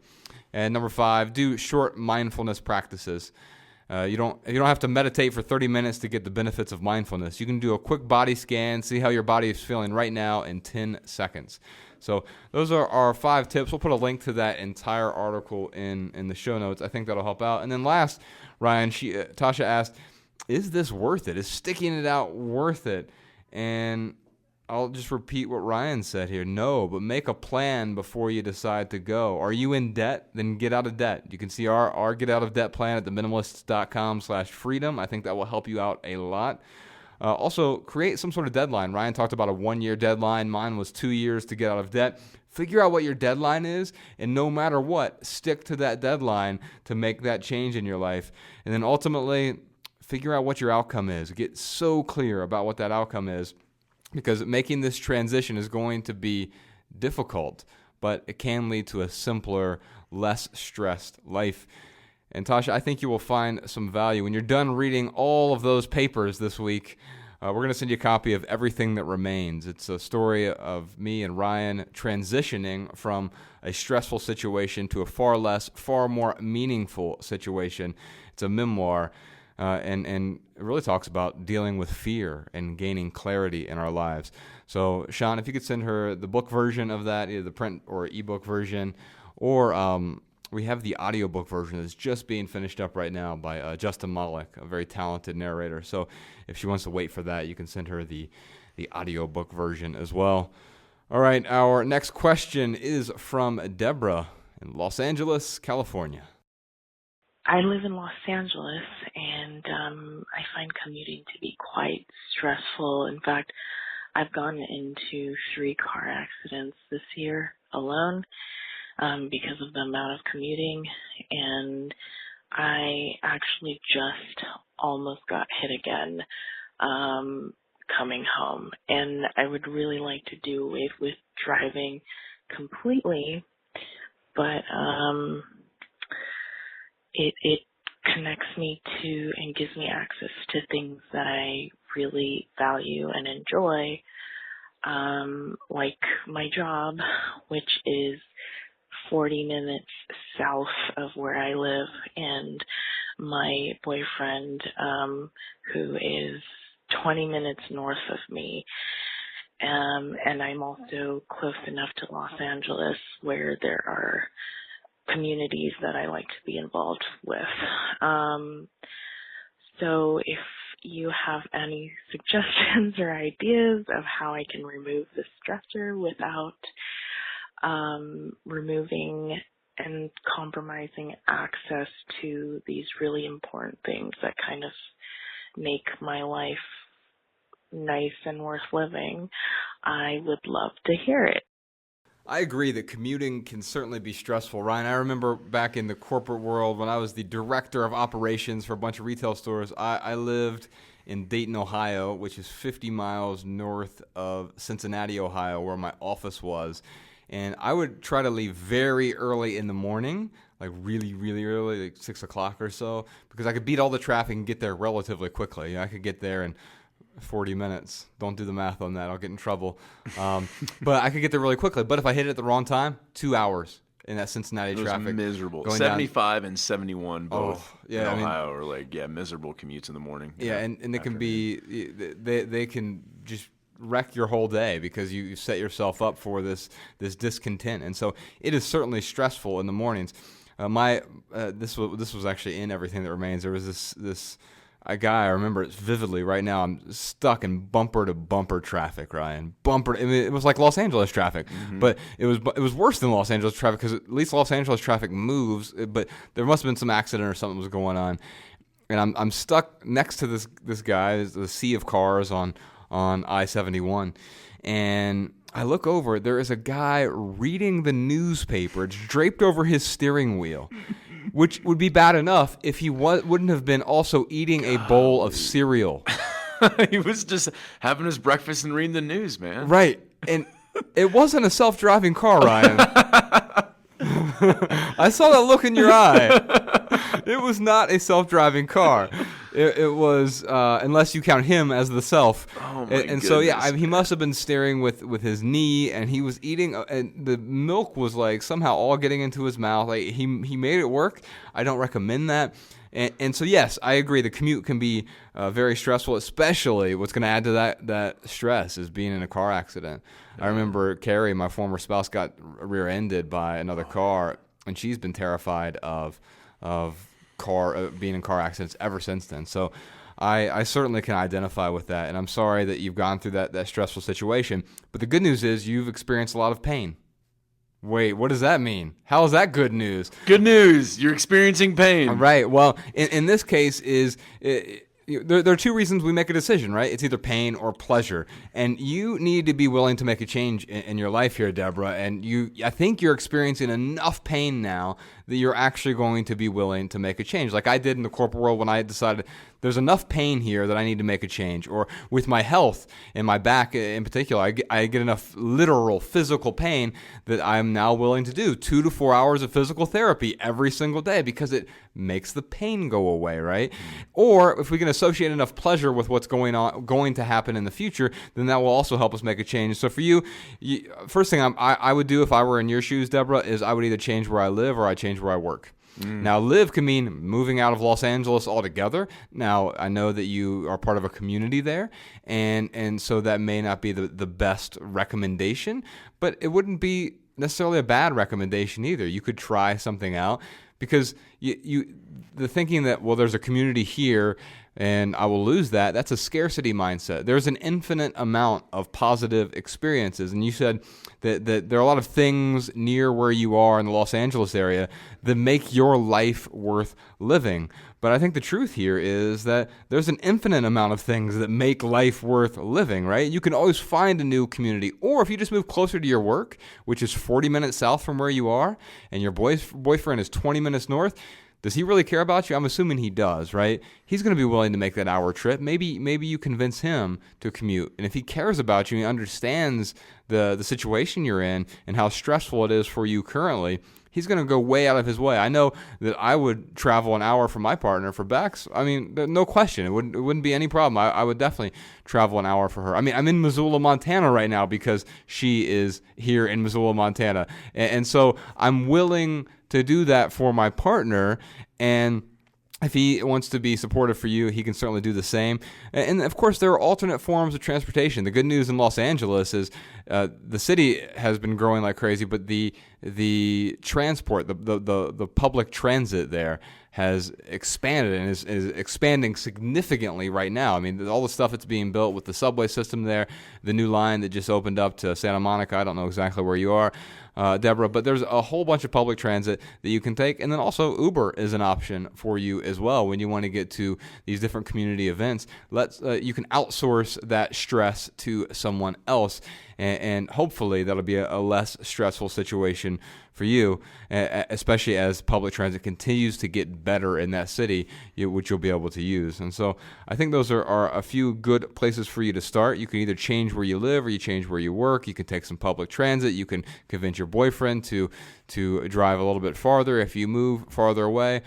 And number 5, do short mindfulness practices. You don't have to meditate for 30 minutes to get the benefits of mindfulness. You can do a quick body scan, see how your body is feeling right now in 10 seconds. So those are our 5 tips. We'll put a link to that entire article in the show notes. I think that'll help out. And then last, Ryan, Tasha asked, is this worth it? Is sticking it out worth it? And I'll just repeat what Ryan said here. No, but make a plan before you decide to go. Are you in debt? Then get out of debt. You can see our get out of debt plan at theminimalists.com/freedom. I think that will help you out a lot. Also, create some sort of deadline. Ryan talked about a 1-year deadline. Mine was 2 years to get out of debt. Figure out what your deadline is, and no matter what, stick to that deadline to make that change in your life. And then ultimately, figure out what your outcome is. Get so clear about what that outcome is, because making this transition is going to be difficult, but it can lead to a simpler, less stressed life. And Tasha, I think you will find some value. When you're done reading all of those papers this week, we're going to send you a copy of Everything That Remains. It's a story of me and Ryan transitioning from a stressful situation to a far more meaningful situation. It's a memoir, and it really talks about dealing with fear and gaining clarity in our lives. So, Sean, if you could send her the book version of that, either the print or ebook version, or we have the audiobook version that's just being finished up right now by Justin Malik, a very talented narrator. So if she wants to wait for that, you can send her the audiobook version as well. All right, our next question is from Deborah in Los Angeles, California. I live in Los Angeles, and I find commuting to be quite stressful. In fact, I've gone into 3 car accidents this year alone because of the amount of commuting, and I actually just almost got hit again coming home. And I would really like to do away with driving completely, but it connects me to and gives me access to things that I really value and enjoy, like my job, which is 40 minutes south of where I live, and my boyfriend, who is 20 minutes north of me. And I'm also close enough to Los Angeles where there are communities that I like to be involved with. So if you have any suggestions or ideas of how I can remove the stressor without removing and compromising access to these really important things that kind of make my life nice and worth living, I would love to hear it. I agree that commuting can certainly be stressful, Ryan. I remember back in the corporate world when I was the director of operations for a bunch of retail stores, I lived in Dayton, Ohio, which is 50 miles north of Cincinnati, Ohio, where my office was. And I would try to leave very early in the morning, like really, really early, like 6 o'clock or so, because I could beat all the traffic and get there relatively quickly. I could get there in 40 minutes. Don't do the math on that. I'll get in trouble. But I could get there really quickly. But if I hit it at the wrong time, 2 hours in that Cincinnati traffic. It was miserable. 75 and 71 both in Ohio are like, miserable commutes in the morning. Yeah, and it can be, they can just wreck your whole day because you set yourself up for this discontent. And so it is certainly stressful in the mornings. This was actually in Everything That Remains. There was this a guy, I remember it vividly right now. I'm stuck in bumper to bumper traffic, Ryan. It was like Los Angeles traffic, but it was worse than Los Angeles traffic because at least Los Angeles traffic moves, but there must have been some accident or something was going on. And I'm stuck next to this guy, the sea of cars on I-71, and I look over. There is a guy reading the newspaper. It's draped over his steering wheel, which would be bad enough if he wouldn't have been also eating a bowl of cereal. He was just having his breakfast and reading the news, man. Right, and it wasn't a self-driving car, Ryan. I saw that look in your eye. It was not a self-driving car. It was, unless you count him as the self. Oh my goodness. So he must have been staring with his knee, and he was eating, and the milk was like somehow all getting into his mouth. Like he made it work. I don't recommend that. And so yes, I agree. The commute can be very stressful, especially what's going to add to that stress is being in a car accident. I remember Carrie, my former spouse, got rear-ended by another car, and she's been terrified of being in car accidents ever since then. So I certainly can identify with that, and I'm sorry that you've gone through that stressful situation. But the good news is you've experienced a lot of pain. Wait, what does that mean? How is that good news? Good news. You're experiencing pain. Right. Well, in this case there are two reasons we make a decision, right? It's either pain or pleasure. And you need to be willing to make a change in your life here, Deborah. And I think you're experiencing enough pain now that you're actually going to be willing to make a change. Like I did in the corporate world when I decided there's enough pain here that I need to make a change. Or with my health and my back in particular, I get enough literal physical pain that I'm now willing to do 2 to 4 hours of physical therapy every single day because it makes the pain go away, right? Or if we can associate enough pleasure with what's going to happen in the future, then that will also help us make a change. So for you first thing I would do if I were in your shoes, Deborah, is I would either change where I live or I change where I work. Now, live can mean moving out of Los Angeles altogether. Now, I know that you are part of a community there, and so that may not be the best recommendation, but it wouldn't be necessarily a bad recommendation either. You could try something out because the thinking that, well, there's a community here and I will lose that's a scarcity mindset. There's an infinite amount of positive experiences. And you said that there are a lot of things near where you are in the Los Angeles area that make your life worth living. But I think the truth here is that there's an infinite amount of things that make life worth living, right? You can always find a new community. Or if you just move closer to your work, which is 40 minutes south from where you are, and your boyfriend is 20 minutes north, does he really care about you? I'm assuming he does, right? He's going to be willing to make that hour trip. Maybe you convince him to commute. And if he cares about you and he understands the situation you're in and how stressful it is for you currently, he's going to go way out of his way. I know that I would travel an hour for my partner for Bex. I mean, no question. It wouldn't be any problem. I would definitely travel an hour for her. I mean, I'm in Missoula, Montana right now because she is here in Missoula, Montana. And so I'm willing to do that for my partner, and if he wants to be supportive for you, he can certainly do the same. And of course, there are alternate forms of transportation. The good news in Los Angeles is the city has been growing like crazy, but the transport, the public transit there has expanded and is expanding significantly right now. I mean, all the stuff that's being built with the subway system there, the new line that just opened up to Santa Monica. I don't know exactly where you are, Deborah, but there's a whole bunch of public transit that you can take. And then also Uber is an option for you as well when you want to get to these different community events. You can outsource that stress to someone else, and hopefully that'll be a less stressful situation for you, especially as public transit continues to get better in that city, which you'll be able to use. And so I think those are a few good places for you to start. You can either change where you live or you change where you work. You can take some public transit. You can convince your boyfriend to drive a little bit farther if you move farther away.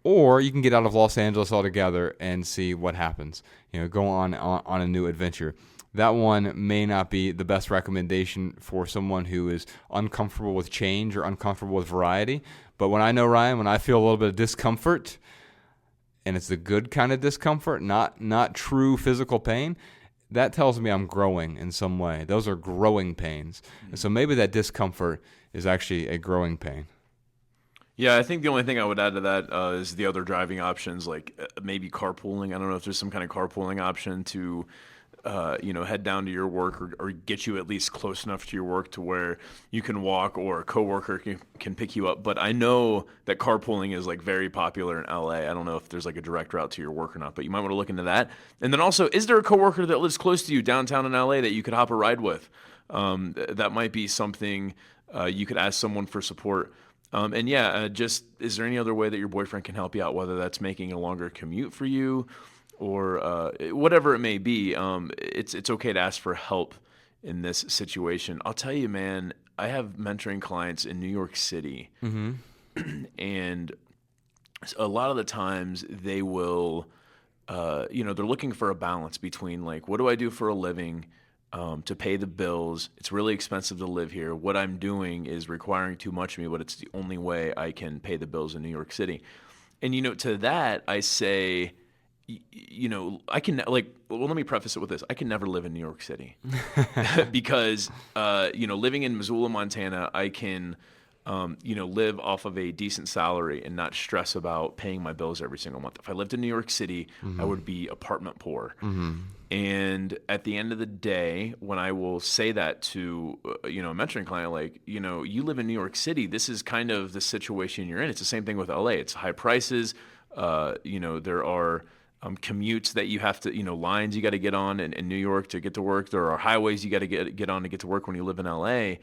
Or you can get out of Los Angeles altogether and see what happens. Go on a new adventure. That one may not be the best recommendation for someone who is uncomfortable with change or uncomfortable with variety. But when I feel a little bit of discomfort, and it's the good kind of discomfort, not true physical pain, that tells me I'm growing in some way. Those are growing pains. And so maybe that discomfort is actually a growing pain. Yeah, I think the only thing I would add to that is the other driving options, like maybe carpooling. I don't know if there's some kind of carpooling option to head down to your work or get you at least close enough to your work to where you can walk or a coworker can pick you up. But I know that carpooling is like very popular in LA. I don't know if there's like a direct route to your work or not, but you might want to look into that. And then also, is there a coworker that lives close to you downtown in LA that you could hop a ride with? That might be something you could ask someone for support. Just is there any other way that your boyfriend can help you out, whether that's making a longer commute for you or whatever it may be. It's okay to ask for help in this situation. I'll tell you, man, I have mentoring clients in New York City, and a lot of the times they will, they're looking for a balance between like, what do I do for a living to pay the bills? It's really expensive to live here. What I'm doing is requiring too much of me, but it's the only way I can pay the bills in New York City. And, to that I say, I can let me preface it with this. I can never live in New York City because, living in Missoula, Montana, I can, live off of a decent salary and not stress about paying my bills every single month. If I lived in New York City, I would be apartment poor. And at the end of the day, when I will say that to, a mentoring client, like, you live in New York City, this is kind of the situation you're in. It's the same thing with LA. It's high prices. There are commutes that you have to, lines you got to get on in New York to get to work. There are highways you got to get on to get to work when you live in LA.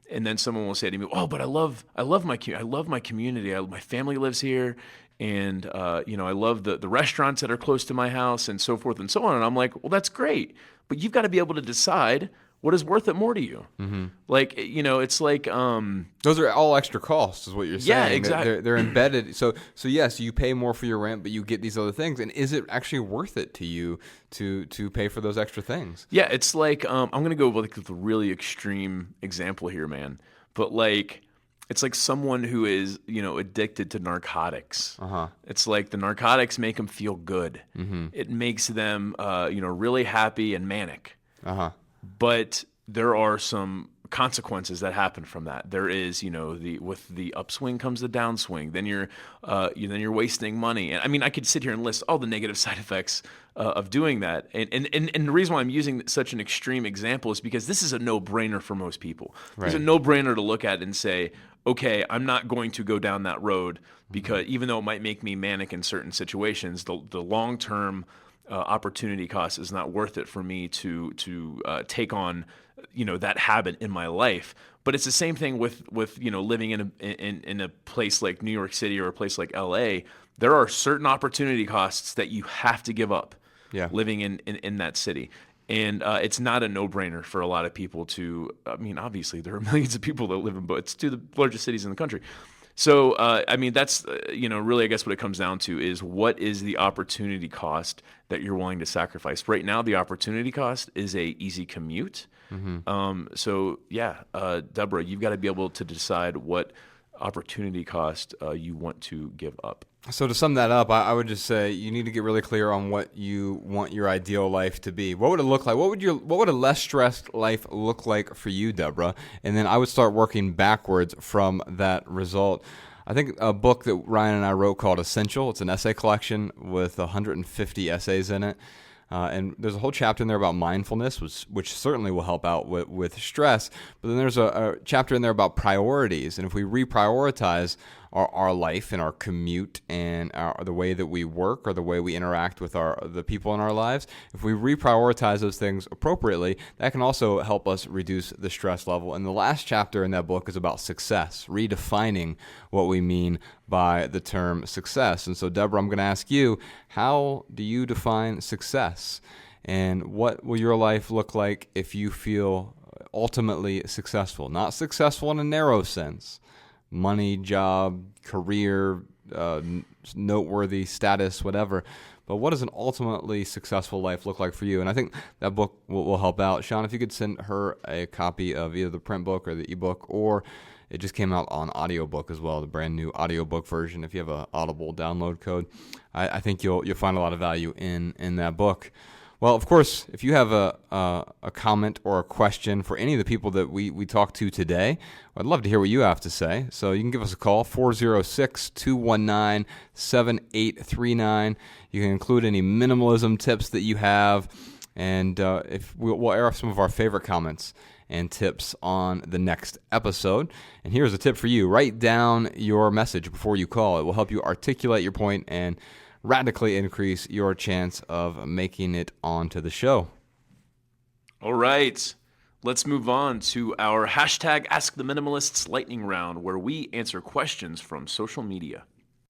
And then someone will say to me, "Oh, but I love my community. My family lives here, and I love the restaurants that are close to my house, and so forth and so on." And I'm like, "Well, that's great, but you've got to be able to decide what is worth it more to you." Mm-hmm. Like, it's like those are all extra costs, is what you're saying. Yeah, exactly. They're embedded. So yes, you pay more for your rent, but you get these other things. And is it actually worth it to you to pay for those extra things? Yeah, it's like I'm gonna go with a really extreme example here, man. But like, it's like someone who is addicted to narcotics. Uh-huh. It's like the narcotics make them feel good. Mm-hmm. It makes them really happy and manic. Uh-huh. But there are some consequences that happen from that. There is, with the upswing comes the downswing. Then you're wasting money. And I mean, I could sit here and list all the negative side effects of doing that. And the reason why I'm using such an extreme example is because this is a no-brainer for most people. Right. It's a no-brainer to look at and say, okay, I'm not going to go down that road because even though it might make me manic in certain situations, the long-term opportunity cost is not worth it for me to take on that habit in my life. But it's the same thing with living in a place like New York City or a place like LA. There are certain opportunity costs that you have to give up living in that city. And it's not a no-brainer for a lot of people to. I mean, obviously there are millions of people that live in it's two of the largest cities in the country. So, I mean, that's, really, I guess what it comes down to is what is the opportunity cost that you're willing to sacrifice? Right now, the opportunity cost is a easy commute. Mm-hmm. Deborah, you've got to be able to decide what opportunity cost you want to give up. So to sum that up, I would just say you need to get really clear on what you want your ideal life to be. What would it look like? What would a less stressed life look like for you, Deborah? And then I would start working backwards from that result. I think a book that Ryan and I wrote called Essential. It's an essay collection with 150 essays in it. And there's a whole chapter in there about mindfulness, which certainly will help out with stress. But then there's a chapter in there about priorities. And if we reprioritize our life and our commute and the way that we work or the way we interact with the people in our lives, if we reprioritize those things appropriately, that can also help us reduce the stress level. And the last chapter in that book is about success, redefining what we mean by the term success. And so, Deborah, I'm going to ask you, how do you define success? And what will your life look like if you feel ultimately successful? Not successful in a narrow sense. Money, job, career, noteworthy status, whatever. But what does an ultimately successful life look like for you? And I think that book will help out. Sean, if you could send her a copy of either the print book or the ebook, or it just came out on audiobook as well, the brand new audiobook version. If you have an Audible download code, I think you'll find a lot of value in that book. Well, of course, if you have a comment or a question for any of the people that we talked to today, I'd love to hear what you have to say. So you can give us a call, 406-219-7839. You can include any minimalism tips that you have, and if we'll air off some of our favorite comments and tips on the next episode. And here's a tip for you. Write down your message before you call. It will help you articulate your point and radically increase your chance of making it onto the show. All right. Let's move on to our hashtag Ask the Minimalists lightning round, where we answer questions from social media.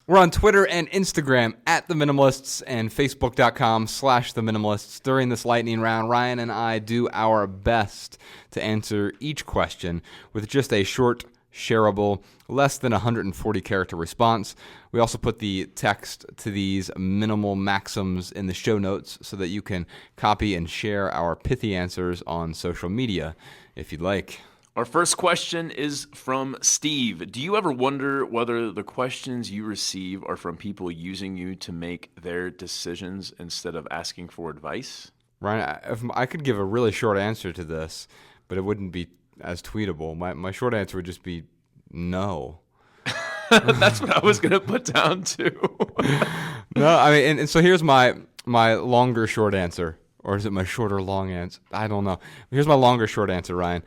We're on Twitter and Instagram at The Minimalists and Facebook.com/The Minimalists. During this lightning round, Ryan and I do our best to answer each question with just a short, shareable, less than 140 character response. We also put the text to these minimal maxims in the show notes so that you can copy and share our pithy answers on social media if you'd like. Our first question is from Steve. Do you ever wonder whether the questions you receive are from people using you to make their decisions instead of asking for advice? Ryan, if I could give a really short answer to this, but it wouldn't be as tweetable. My short answer would just be no. That's what I was going to put down too. No, I mean, and so here's my longer short answer. Or is it my shorter long answer? I don't know. Here's my longer short answer, Ryan.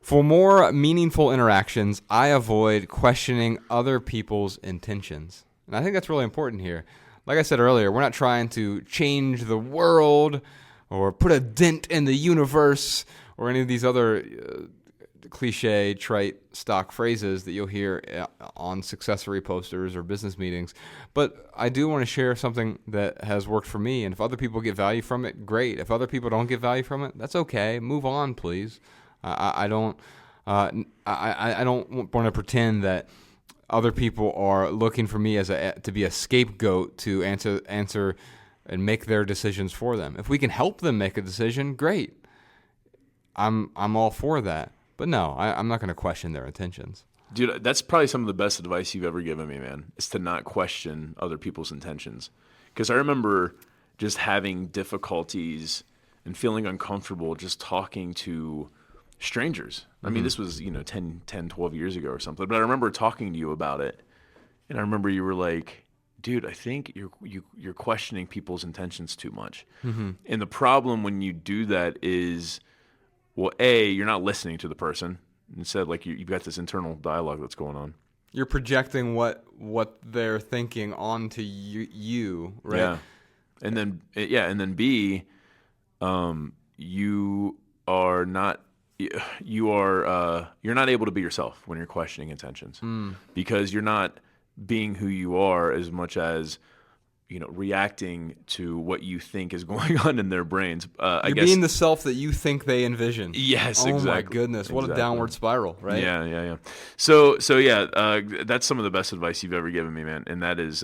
For more meaningful interactions, I avoid questioning other people's intentions. And I think that's really important here. like I said earlier, we're not trying to change the world or put a dent in the universe or any of these other cliche, trite, stock phrases that you'll hear on successory posters or business meetings. But I do want to share something that has worked for me, and if other people get value from it, great. If other people don't get value from it, that's okay. Move on, please. I don't want to pretend that other people are looking for me to be a scapegoat to answer and make their decisions for them. If we can help them make a decision, great. I'm all for that. But no, I'm not going to question their intentions. Dude, that's probably some of the best advice you've ever given me, man, is to not question other people's intentions. Because I remember just having difficulties and feeling uncomfortable just talking to strangers. I mean, this was, 10, 12 years ago or something. But I remember talking to you about it. And I remember you were like, dude, I think you're questioning people's intentions too much. Mm-hmm. And the problem when you do that is, well, A, you're not listening to the person. Instead, like you've got this internal dialogue that's going on. You're projecting what they're thinking onto you, right? Yeah. And then B, you're not able to be yourself when you're questioning intentions because you're not being who you are as much as reacting to what you think is going on in their brains. You're being the self that you think they envision. Yes, oh exactly. Oh my goodness, what a downward spiral, right? Yeah. So that's some of the best advice you've ever given me, man. And that is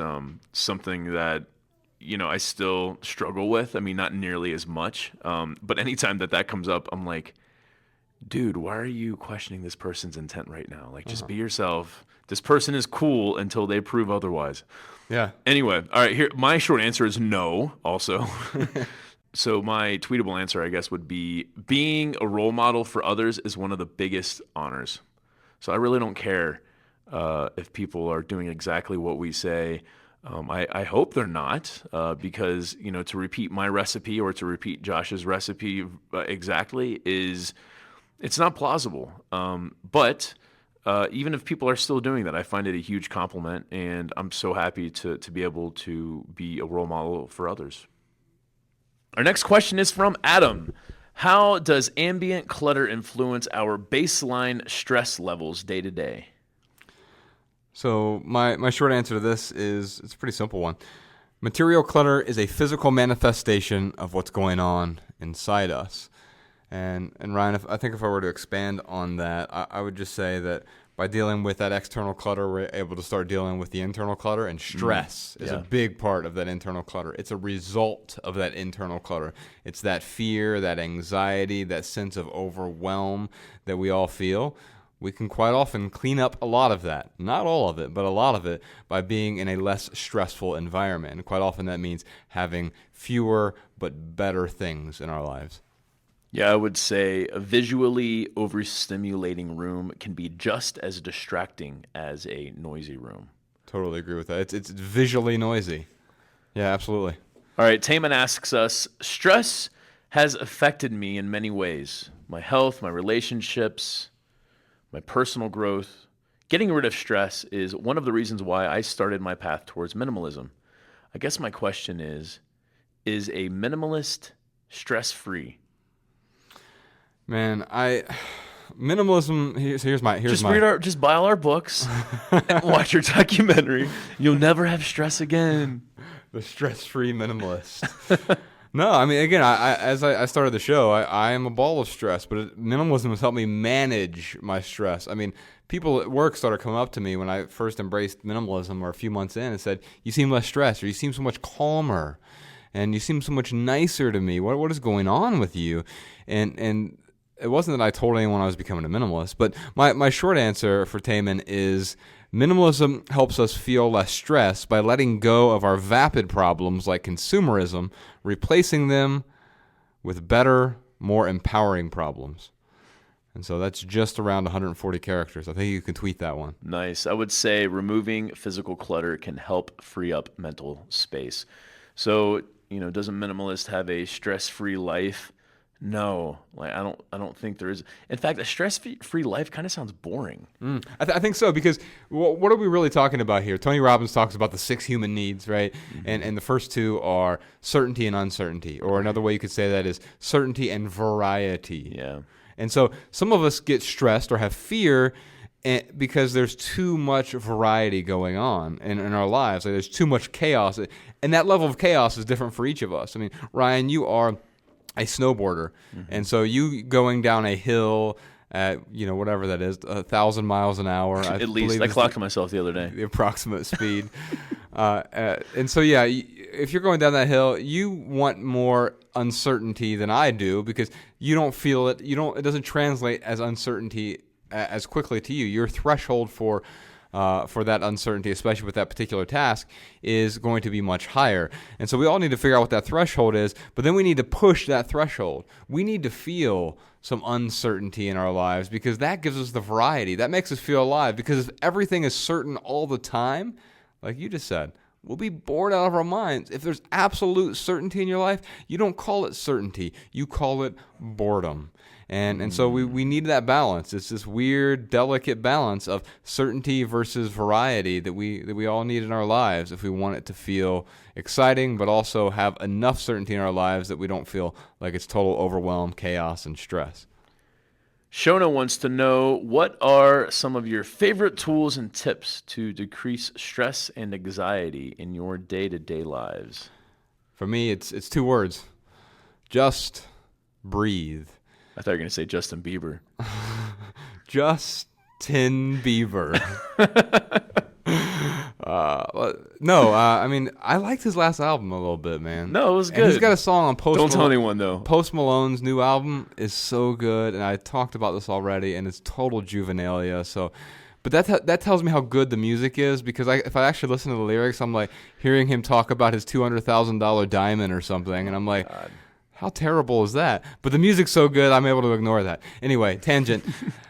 something that I still struggle with. I mean, not nearly as much, but anytime that comes up, I'm like, dude, why are you questioning this person's intent right now? Like, just be yourself. This person is cool until they prove otherwise. Yeah. Anyway, all right, here, my short answer is no, also. So my tweetable answer, I guess, would be being a role model for others is one of the biggest honors. So I really don't care if people are doing exactly what we say. I hope they're not, because, to repeat my recipe or to repeat Josh's recipe exactly it's not plausible. But even if people are still doing that, I find it a huge compliment, and I'm so happy to be able to be a role model for others. Our next question is from Adam. How does ambient clutter influence our baseline stress levels day to day? So my short answer to this is it's a pretty simple one. Material clutter is a physical manifestation of what's going on inside us. And Ryan, I think if I were to expand on that, I would just say that by dealing with that external clutter, we're able to start dealing with the internal clutter, and stress is a big part of that internal clutter. It's a result of that internal clutter. It's that fear, that anxiety, that sense of overwhelm that we all feel. We can quite often clean up a lot of that, not all of it, but a lot of it, by being in a less stressful environment. And quite often that means having fewer but better things in our lives. Yeah, I would say a visually overstimulating room can be just as distracting as a noisy room. Totally agree with that. It's visually noisy. Yeah, absolutely. All right, Taman asks us, stress has affected me in many ways. My health, my relationships, my personal growth. Getting rid of stress is one of the reasons why I started my path towards minimalism. I guess my question is a minimalist stress-free? Man, minimalism. Here's my. Just buy all our books, and watch your documentary. You'll never have stress again. The stress-free minimalist. No, I mean, again, as I started the show, I am a ball of stress, but minimalism has helped me manage my stress. I mean, people at work started coming up to me when I first embraced minimalism, or a few months in, and said, "You seem less stressed, or you seem so much calmer, and you seem so much nicer to me. What is going on with you?" And it wasn't that I told anyone I was becoming a minimalist, but my short answer for Taman is minimalism helps us feel less stressed by letting go of our vapid problems like consumerism, replacing them with better, more empowering problems. And so that's just around 140 characters. I think you can tweet that one. Nice. I would say removing physical clutter can help free up mental space. So, doesn't minimalist have a stress-free life No, like I don't think there is. In fact, a stress-free life kind of sounds boring. I think so, because what are we really talking about here? Tony Robbins talks about the 6 human needs, right? And the first 2 are certainty and uncertainty, or another way you could say that is certainty and variety. Yeah. And so some of us get stressed or have fear because there's too much variety going on in our lives. Like there's too much chaos, and that level of chaos is different for each of us. I mean, Ryan, you are a snowboarder, and so you going down a hill at whatever that is, 1,000 miles an hour. At least I clocked myself the other day. The approximate speed, and so if you're going down that hill, you want more uncertainty than I do because you don't feel it. It doesn't translate as uncertainty as quickly to you. Your threshold for that uncertainty, especially with that particular task, is going to be much higher. And so we all need to figure out what that threshold is, but then we need to push that threshold. We need to feel some uncertainty in our lives because that gives us the variety. That makes us feel alive, because if everything is certain all the time, like you just said, we'll be bored out of our minds. If there's absolute certainty in your life, you don't call it certainty. You call it boredom. And so we need that balance. It's this weird, delicate balance of certainty versus variety that we all need in our lives if we want it to feel exciting, but also have enough certainty in our lives that we don't feel like it's total overwhelm, chaos, and stress. Shona wants to know, what are some of your favorite tools and tips to decrease stress and anxiety in your day-to-day lives? For me, it's 2 words. Just breathe. I thought you were going to say Justin Bieber. Justin Bieber. No, I mean, I liked his last album a little bit, man. No, it was good. And he's got a song on Post Don't tell anyone, though. Post Malone's new album is so good, and I talked about this already, and it's total juvenilia. But that tells me how good the music is, because if I actually listen to the lyrics, I'm like hearing him talk about his $200,000 diamond or something, and I'm like, God, how terrible is that? But the music's so good, I'm able to ignore that. Anyway, tangent.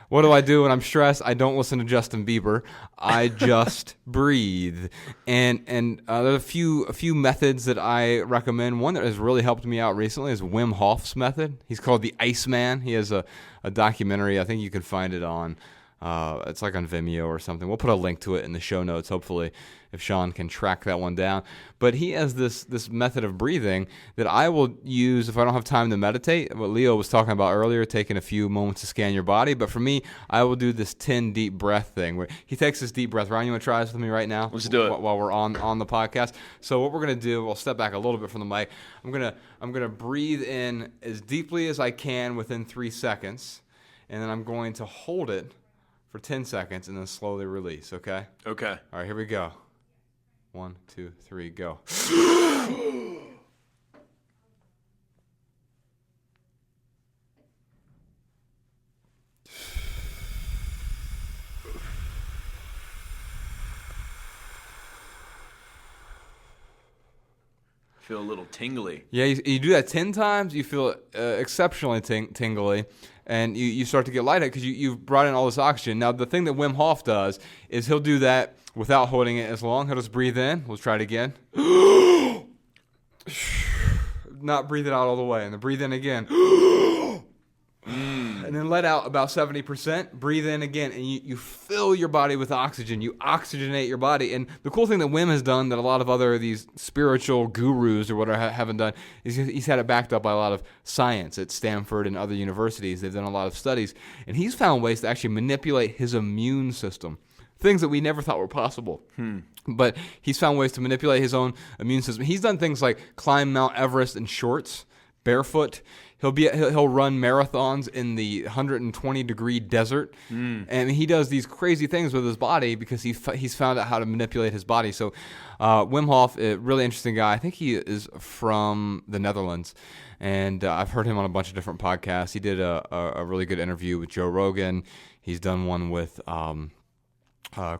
What do I do when I'm stressed? I don't listen to Justin Bieber. I just breathe. And there's a few methods that I recommend. One that has really helped me out recently is Wim Hof's method. He's called the Iceman. He has a documentary. I think you can find it on, it's like on Vimeo or something. We'll put a link to it in the show notes, hopefully, if Sean can track that one down. But he has this method of breathing that I will use if I don't have time to meditate. What Leo was talking about earlier, taking a few moments to scan your body. But for me, I will do this 10 deep breath thing where he takes this deep breath. Ryan, you want to try this with me right now? Let's do it. While we're on the podcast. So what we're going to do, we'll step back a little bit from the mic. I'm gonna breathe in as deeply as I can within 3 seconds. And then I'm going to hold it for 10 seconds and then slowly release, okay? Okay. All right, here we go. 1, 2, 3, go. Feel a little tingly. Yeah, you do that 10 times, you feel exceptionally tingly, and you start to get lightheaded because you've brought in all this oxygen. Now, the thing that Wim Hof does is he'll do that without holding it as long. He'll just breathe in. We'll try it again. Not breathe it out all the way. And then breathe in again. And then let out about 70%. Breathe in again. And you fill your body with oxygen. You oxygenate your body. And the cool thing that Wim has done that a lot of other these spiritual gurus or whatever haven't done is he's had it backed up by a lot of science at Stanford and other universities. They've done a lot of studies. And he's found ways to actually manipulate his immune system. Things that we never thought were possible. But he's found ways to manipulate his own immune system. He's done things like climb Mount Everest in shorts, barefoot. He'll run marathons in the 120-degree desert. And he does these crazy things with his body because he's found out how to manipulate his body. So Wim Hof, a really interesting guy. I think he is from the Netherlands. And I've heard him on a bunch of different podcasts. He did a really good interview with Joe Rogan. He's done one with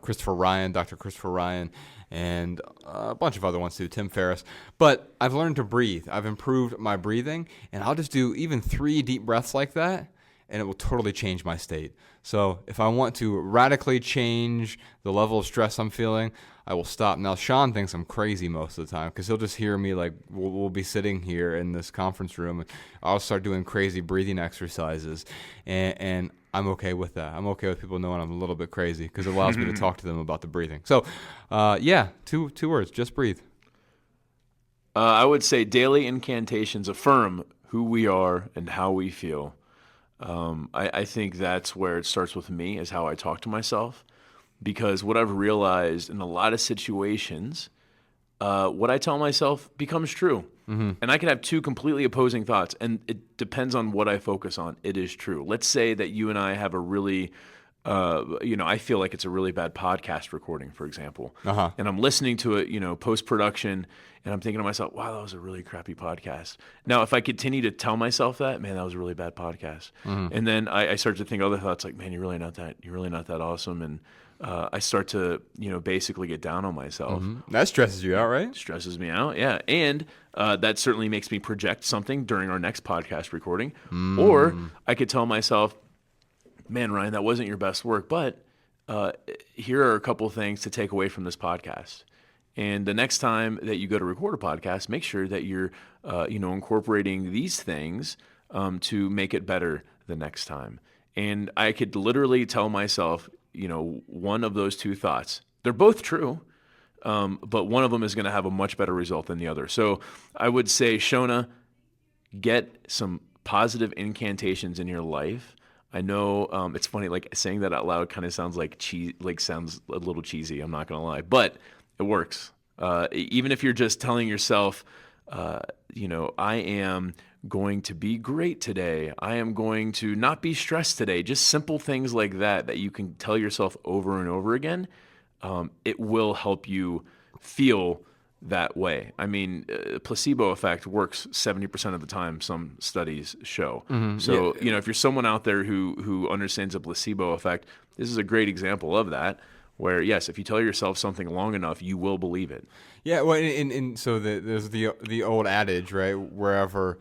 Christopher Ryan, Dr. Christopher Ryan, and a bunch of other ones too, Tim Ferriss. But I've learned to breathe. I've improved my breathing, and I'll just do even 3 deep breaths like that, and it will totally change my state. So if I want to radically change the level of stress I'm feeling, I will stop. Now, Sean thinks I'm crazy most of the time because he'll just hear me, like, we'll be sitting here in this conference room, and I'll start doing crazy breathing exercises, and I'm okay with that. I'm okay with people knowing I'm a little bit crazy because it allows me to talk to them about the breathing. So, two words, just breathe. I would say daily incantations affirm who we are and how we feel. I think that's where it starts with me, is how I talk to myself. Because what I've realized in a lot of situations, what I tell myself becomes true. Mm-hmm. And I can have two completely opposing thoughts, and it depends on what I focus on. It is true. Let's say that you and I have a really, I feel like it's a really bad podcast recording, for example. Uh-huh. And I'm listening to it, post-production, and I'm thinking to myself, wow, that was a really crappy podcast. Now, if I continue to tell myself that, man, that was a really bad podcast. Mm-hmm. And then I start to think other thoughts like, man, you're really not that awesome. And I start to, basically get down on myself. Mm-hmm. That stresses you out, right? Stresses me out, yeah. And that certainly makes me project something during our next podcast recording. Or I could tell myself, man, Ryan, that wasn't your best work, but here are a couple things to take away from this podcast. And the next time that you go to record a podcast, make sure that you're, incorporating these things to make it better the next time. And I could literally tell myself, one of those two thoughts. They're both true, but one of them is going to have a much better result than the other. So I would say, Shona, get some positive incantations in your life. I know it's funny, like saying that out loud kind of sounds like sounds a little cheesy. I'm not going to lie, but it works. Even if you're just telling yourself, I am going to be great today. I am going to not be stressed today. Just simple things like that you can tell yourself over and over again. It will help you feel that way. I mean, placebo effect works 70% of the time, some studies show. Mm-hmm. So, if you're someone out there who understands a placebo effect, this is a great example of that, where, yes, if you tell yourself something long enough, you will believe it. Yeah, well, so there's the old adage, right? Wherever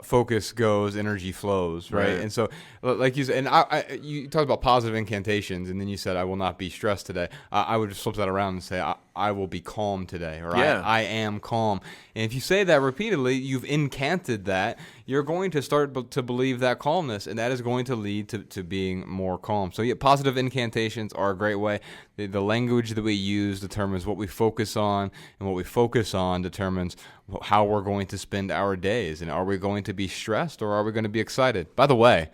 focus goes, energy flows, right? And so, like you said, and you talked about positive incantations, and then you said, I will not be stressed today. I would just flip that around and say, I will be calm today, or I am calm. And if you say that repeatedly, you've incanted that, you're going to start to believe that calmness, and that is going to lead to being more calm. So positive incantations are a great way. The language that we use determines what we focus on, and what we focus on determines how we're going to spend our days. And are we going to be stressed, or are we going to be excited? By the way,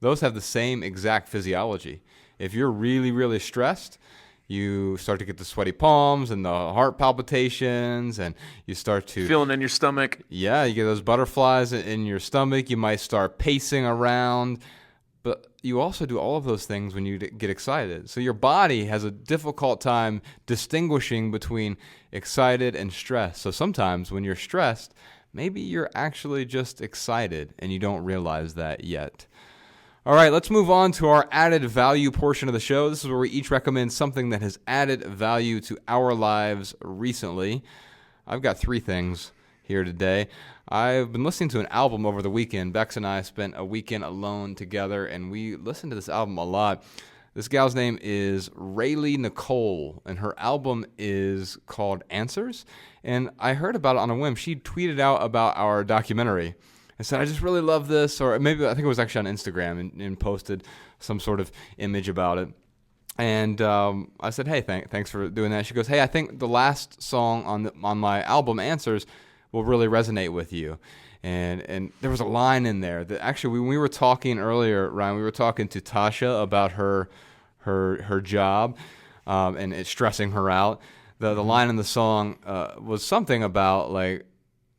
those have the same exact physiology. If you're really, really stressed, you start to get the sweaty palms and the heart palpitations, and you start to... feeling in your stomach. Yeah, you get those butterflies in your stomach. You might start pacing around. But you also do all of those things when you get excited. So your body has a difficult time distinguishing between excited and stressed. So sometimes when you're stressed, maybe you're actually just excited and you don't realize that yet. All right, let's move on to our added value portion of the show. This is where we each recommend something that has added value to our lives recently. I've got 3 things here today. I've been listening to an album over the weekend. Bex and I spent a weekend alone together, and we listened to this album a lot. This gal's name is Rayleigh Nicole, and her album is called Answers. And I heard about it on a whim. She tweeted out about our documentary and said, I just really love this, or maybe I think it was actually on Instagram, and posted some sort of image about it. And I said, hey, thanks for doing that. She goes, hey, I think the last song on my album, Answers, will really resonate with you. And there was a line in there that actually, when we were talking earlier, Ryan, we were talking to Tasha about her job and it's stressing her out. The line in the song was something about, like,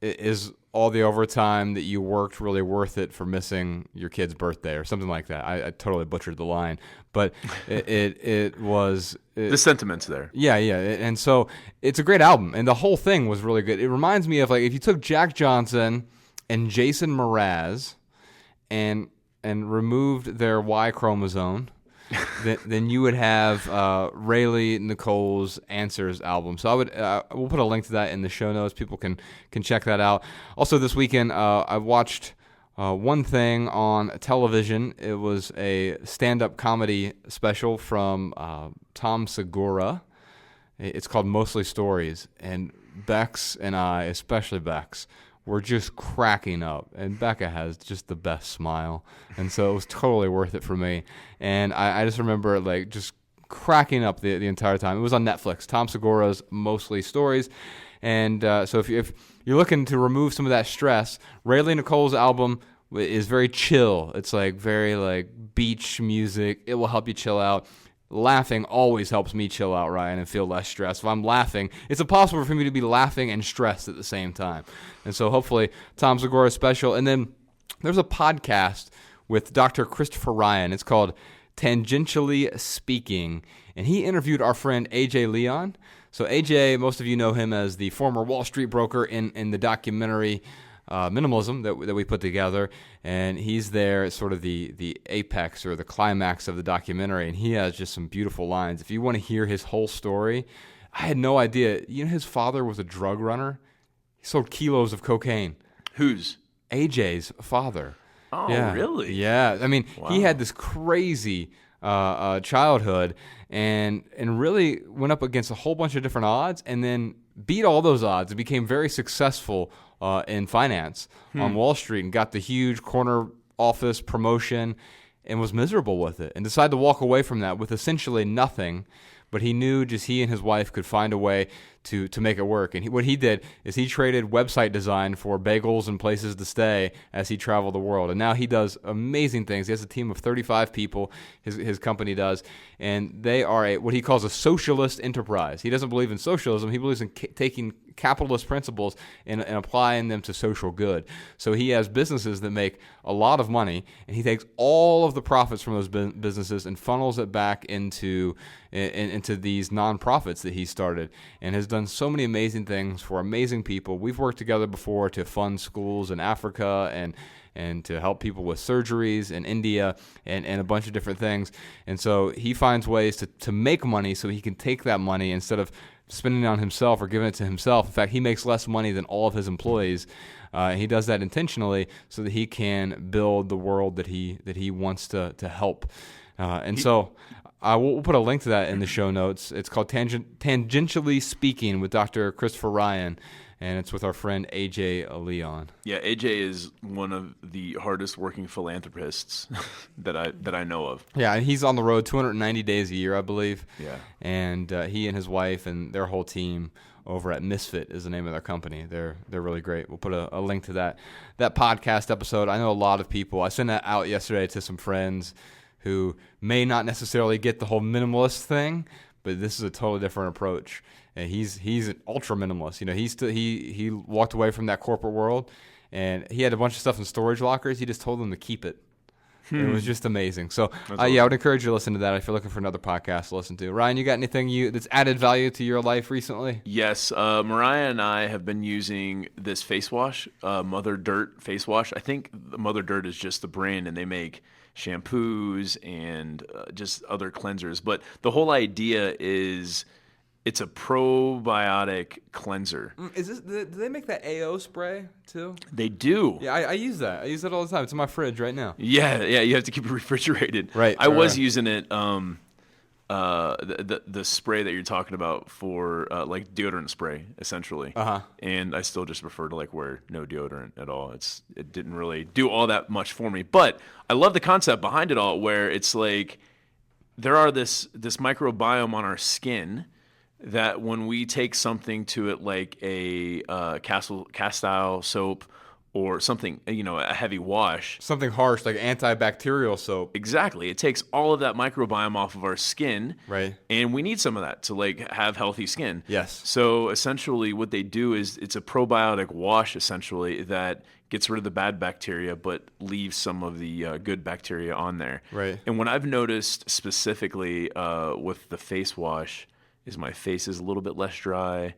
is all the overtime that you worked really worth it for missing your kid's birthday, or something like that. I totally butchered the line, but it was... the sentiment's there. Yeah. And so it's a great album, and the whole thing was really good. It reminds me of, like, if you took Jack Johnson and Jason Mraz and removed their Y chromosome, then you would have Rayleigh Nicole's Answers album. So we'll put a link to that in the show notes. People can check that out. Also, this weekend I watched one thing on television. It was a stand-up comedy special from Tom Segura. It's called Mostly Stories, and Bex and I, especially Bex, were just cracking up. And Becca has just the best smile, and so it was totally worth it for me. And I just remember like just cracking up the entire time. It was on Netflix, Tom Segura's Mostly Stories. And so if you're looking to remove some of that stress, Rayleigh Nicole's album is very chill. It's like very like beach music. It will help you chill out. Laughing always helps me chill out, Ryan, and feel less stressed. If I'm laughing, it's impossible for me to be laughing and stressed at the same time. And so hopefully Tom Segura's special. And then there's a podcast with Dr. Christopher Ryan. It's called Tangentially Speaking. And he interviewed our friend AJ Leon. So AJ, most of you know him as the former Wall Street broker in the documentary Minimalism that we put together, and he's there at sort of the apex or the climax of the documentary, and he has just some beautiful lines. If you want to hear his whole story, I had no idea. You know, his father was a drug runner. He sold kilos of cocaine. Whose? AJ's father. Oh, yeah. Really? Yeah. I mean, Wow. He had this crazy childhood and really went up against a whole bunch of different odds and then beat all those odds and became very successful in finance on Wall Street and got the huge corner office promotion and was miserable with it and decided to walk away from that with essentially nothing. But he knew just he and his wife could find a way to make it work. And what he did is he traded website design for bagels and places to stay as he traveled the world. And now he does amazing things. He has a team of 35 people, his company does, and they are what he calls a socialist enterprise. He doesn't believe in socialism. He believes in taking capitalist principles and applying them to social good. So he has businesses that make a lot of money, and he takes all of the profits from those businesses and funnels it back into these nonprofits that he started and has done so many amazing things for amazing people. We've worked together before to fund schools in Africa and to help people with surgeries in India and a bunch of different things. And so he finds ways to make money so he can take that money instead of spending it on himself or giving it to himself. In fact, he makes less money than all of his employees. He does that intentionally so that he can build the world that he wants to help. So we'll put a link to that in the show notes. It's called Tangentially Speaking with Dr. Christopher Ryan, and it's with our friend AJ Leon. Yeah, AJ is one of the hardest working philanthropists that I know of. Yeah, and he's on the road 290 days a year, I believe. Yeah. And he and his wife and their whole team over at Misfit is the name of their company. They're really great. We'll put a link to that podcast episode. I know a lot of people. I sent that out yesterday to some friends who may not necessarily get the whole minimalist thing, but this is a totally different approach. And he's an ultra minimalist. You know, he walked away from that corporate world, and he had a bunch of stuff in storage lockers. He just told them to keep it. It was just amazing. So, I would encourage you to listen to that if you're looking for another podcast to listen to. Ryan, you got anything that's added value to your life recently? Yes. Mariah and I have been using this face wash, Mother Dirt face wash. I think Mother Dirt is just the brand, and they make shampoos and just other cleansers. But the whole idea is it's a probiotic cleanser. Do they make that AO spray too? They do. Yeah, I use that. I use that all the time. It's in my fridge right now. Yeah. You have to keep it refrigerated. Right. I was using it. The spray that you're talking about for like deodorant spray, essentially. And I still just prefer to like wear no deodorant at all. It didn't really do all that much for me, but I love the concept behind it all, where it's like there are this microbiome on our skin that when we take something to it like a cast-style soap or something, a heavy wash. Something harsh like antibacterial soap. Exactly. It takes all of that microbiome off of our skin. Right. And we need some of that to like have healthy skin. Yes. So essentially what they do is it's a probiotic wash essentially that gets rid of the bad bacteria but leaves some of the good bacteria on there. Right. And what I've noticed specifically with the face wash is my face is a little bit less dry.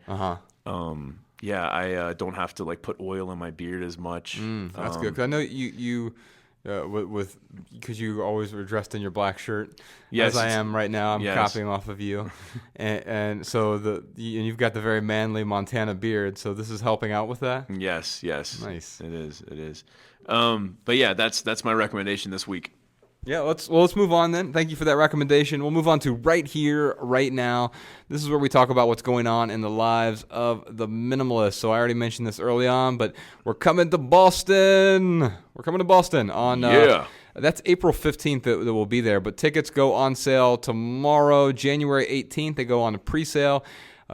Yeah, I don't have to like put oil in my beard as much. That's good. 'Cause I know you with because you always were dressed in your black shirt, Yes, as I am right now. I'm yes. copying off of you, and so and you've got the very manly Montana beard. So this is helping out with that. Yes. Nice. It is. But yeah, that's my recommendation this week. Yeah, let's move on then. Thank you for that recommendation. We'll move on to right here, right now. This is where we talk about what's going on in the lives of the minimalists. So I already mentioned this early on, but we're coming to Boston. We're coming to Boston on that's April 15th that we'll be there, but tickets go on sale tomorrow, January 18th. They go on a pre-sale.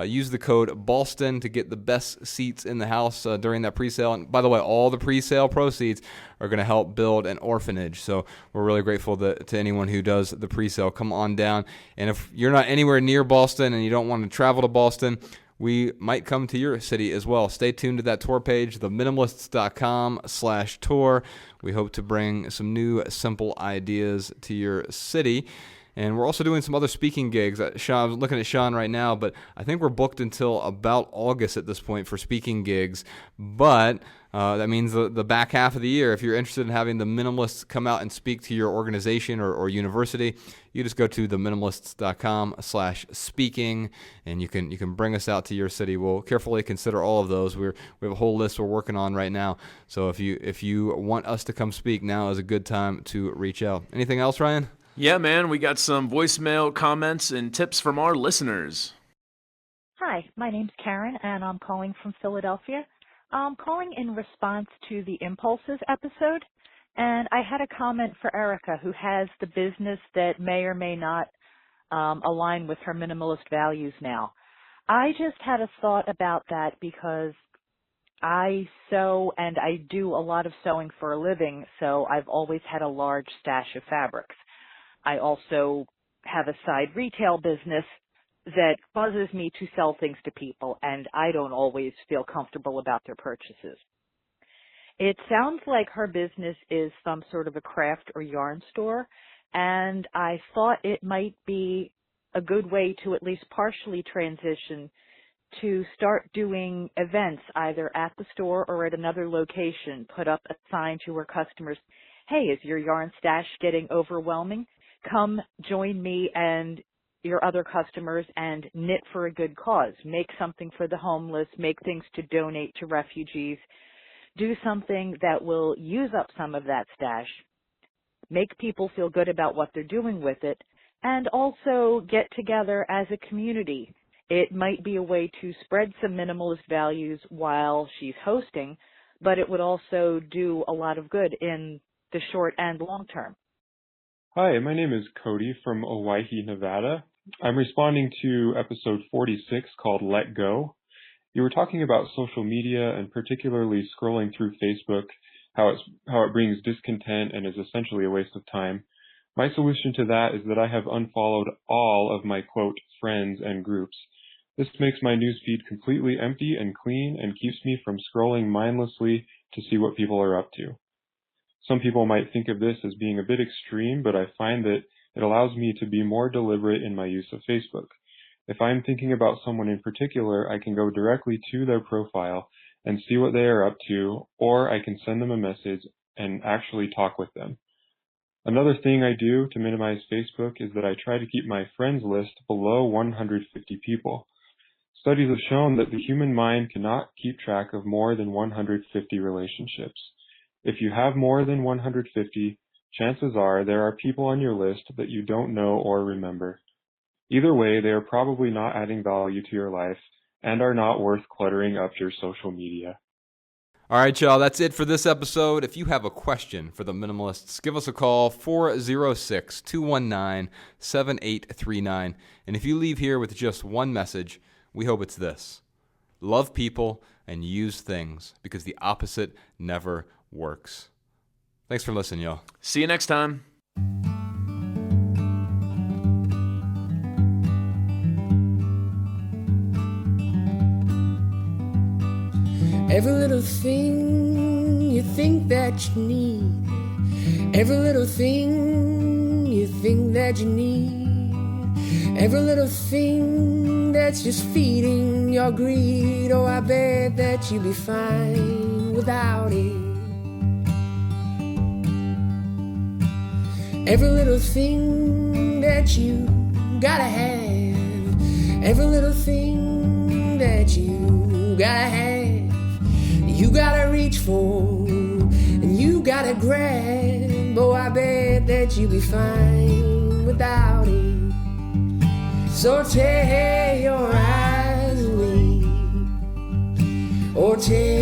Use the code Boston to get the best seats in the house during that pre-sale. And by the way, all the pre-sale proceeds are going to help build an orphanage. So we're really grateful to anyone who does the pre-sale. Come on down. And if you're not anywhere near Boston and you don't want to travel to Boston, we might come to your city as well. Stay tuned to that tour page, theminimalists.com/tour. We hope to bring some new, simple ideas to your city. And we're also doing some other speaking gigs. Sean, I'm looking at Sean right now, but I think we're booked until about August at this point for speaking gigs. But that means the back half of the year, if you're interested in having the minimalists come out and speak to your organization or university, you just go to theminimalists.com/speaking, and you can bring us out to your city. We'll carefully consider all of those. We have a whole list we're working on right now. So if you want us to come speak, now is a good time to reach out. Anything else, Ryan? Yeah, man, we got some voicemail comments and tips from our listeners. Hi, my name's Karen, and I'm calling from Philadelphia. I'm calling in response to the Impulses episode, and I had a comment for Erica, who has the business that may or may not align with her minimalist values now. I just had a thought about that because I sew and I do a lot of sewing for a living, so I've always had a large stash of fabrics. I also have a side retail business that causes me to sell things to people, and I don't always feel comfortable about their purchases. It sounds like her business is some sort of a craft or yarn store, and I thought it might be a good way to at least partially transition to start doing events either at the store or at another location, put up a sign to her customers, hey, is your yarn stash getting overwhelming? Come join me and your other customers and knit for a good cause. Make something for the homeless, make things to donate to refugees, do something that will use up some of that stash, make people feel good about what they're doing with it, and also get together as a community. It might be a way to spread some minimalist values while she's hosting, but it would also do a lot of good in the short and long term. Hi, my name is Cody from Owyhee, Nevada. I'm responding to episode 46 called Let Go. You were talking about social media and particularly scrolling through Facebook, how it brings discontent and is essentially a waste of time. My solution to that is that I have unfollowed all of my, quote, friends and groups. This makes my newsfeed completely empty and clean and keeps me from scrolling mindlessly to see what people are up to. Some people might think of this as being a bit extreme, but I find that it allows me to be more deliberate in my use of Facebook. If I'm thinking about someone in particular, I can go directly to their profile and see what they are up to, or I can send them a message and actually talk with them. Another thing I do to minimize Facebook is that I try to keep my friends list below 150 people. Studies have shown that the human mind cannot keep track of more than 150 relationships. If you have more than 150, chances are there are people on your list that you don't know or remember. Either way, they are probably not adding value to your life and are not worth cluttering up your social media. All right, y'all, that's it for this episode. If you have a question for the minimalists, give us a call, 406-219-7839. And if you leave here with just one message, we hope it's this: love people and use things, because the opposite never works. Thanks for listening, y'all. See you next time. Every little thing you think that you need, every little thing you think that you need, every little thing that's just feeding your greed. Oh, I bet that you'd be fine without it. Every little thing that you gotta have, every little thing that you gotta have, you gotta reach for and you gotta grab. Oh, I bet that you'll be fine without it. So tear your eyes away, or tear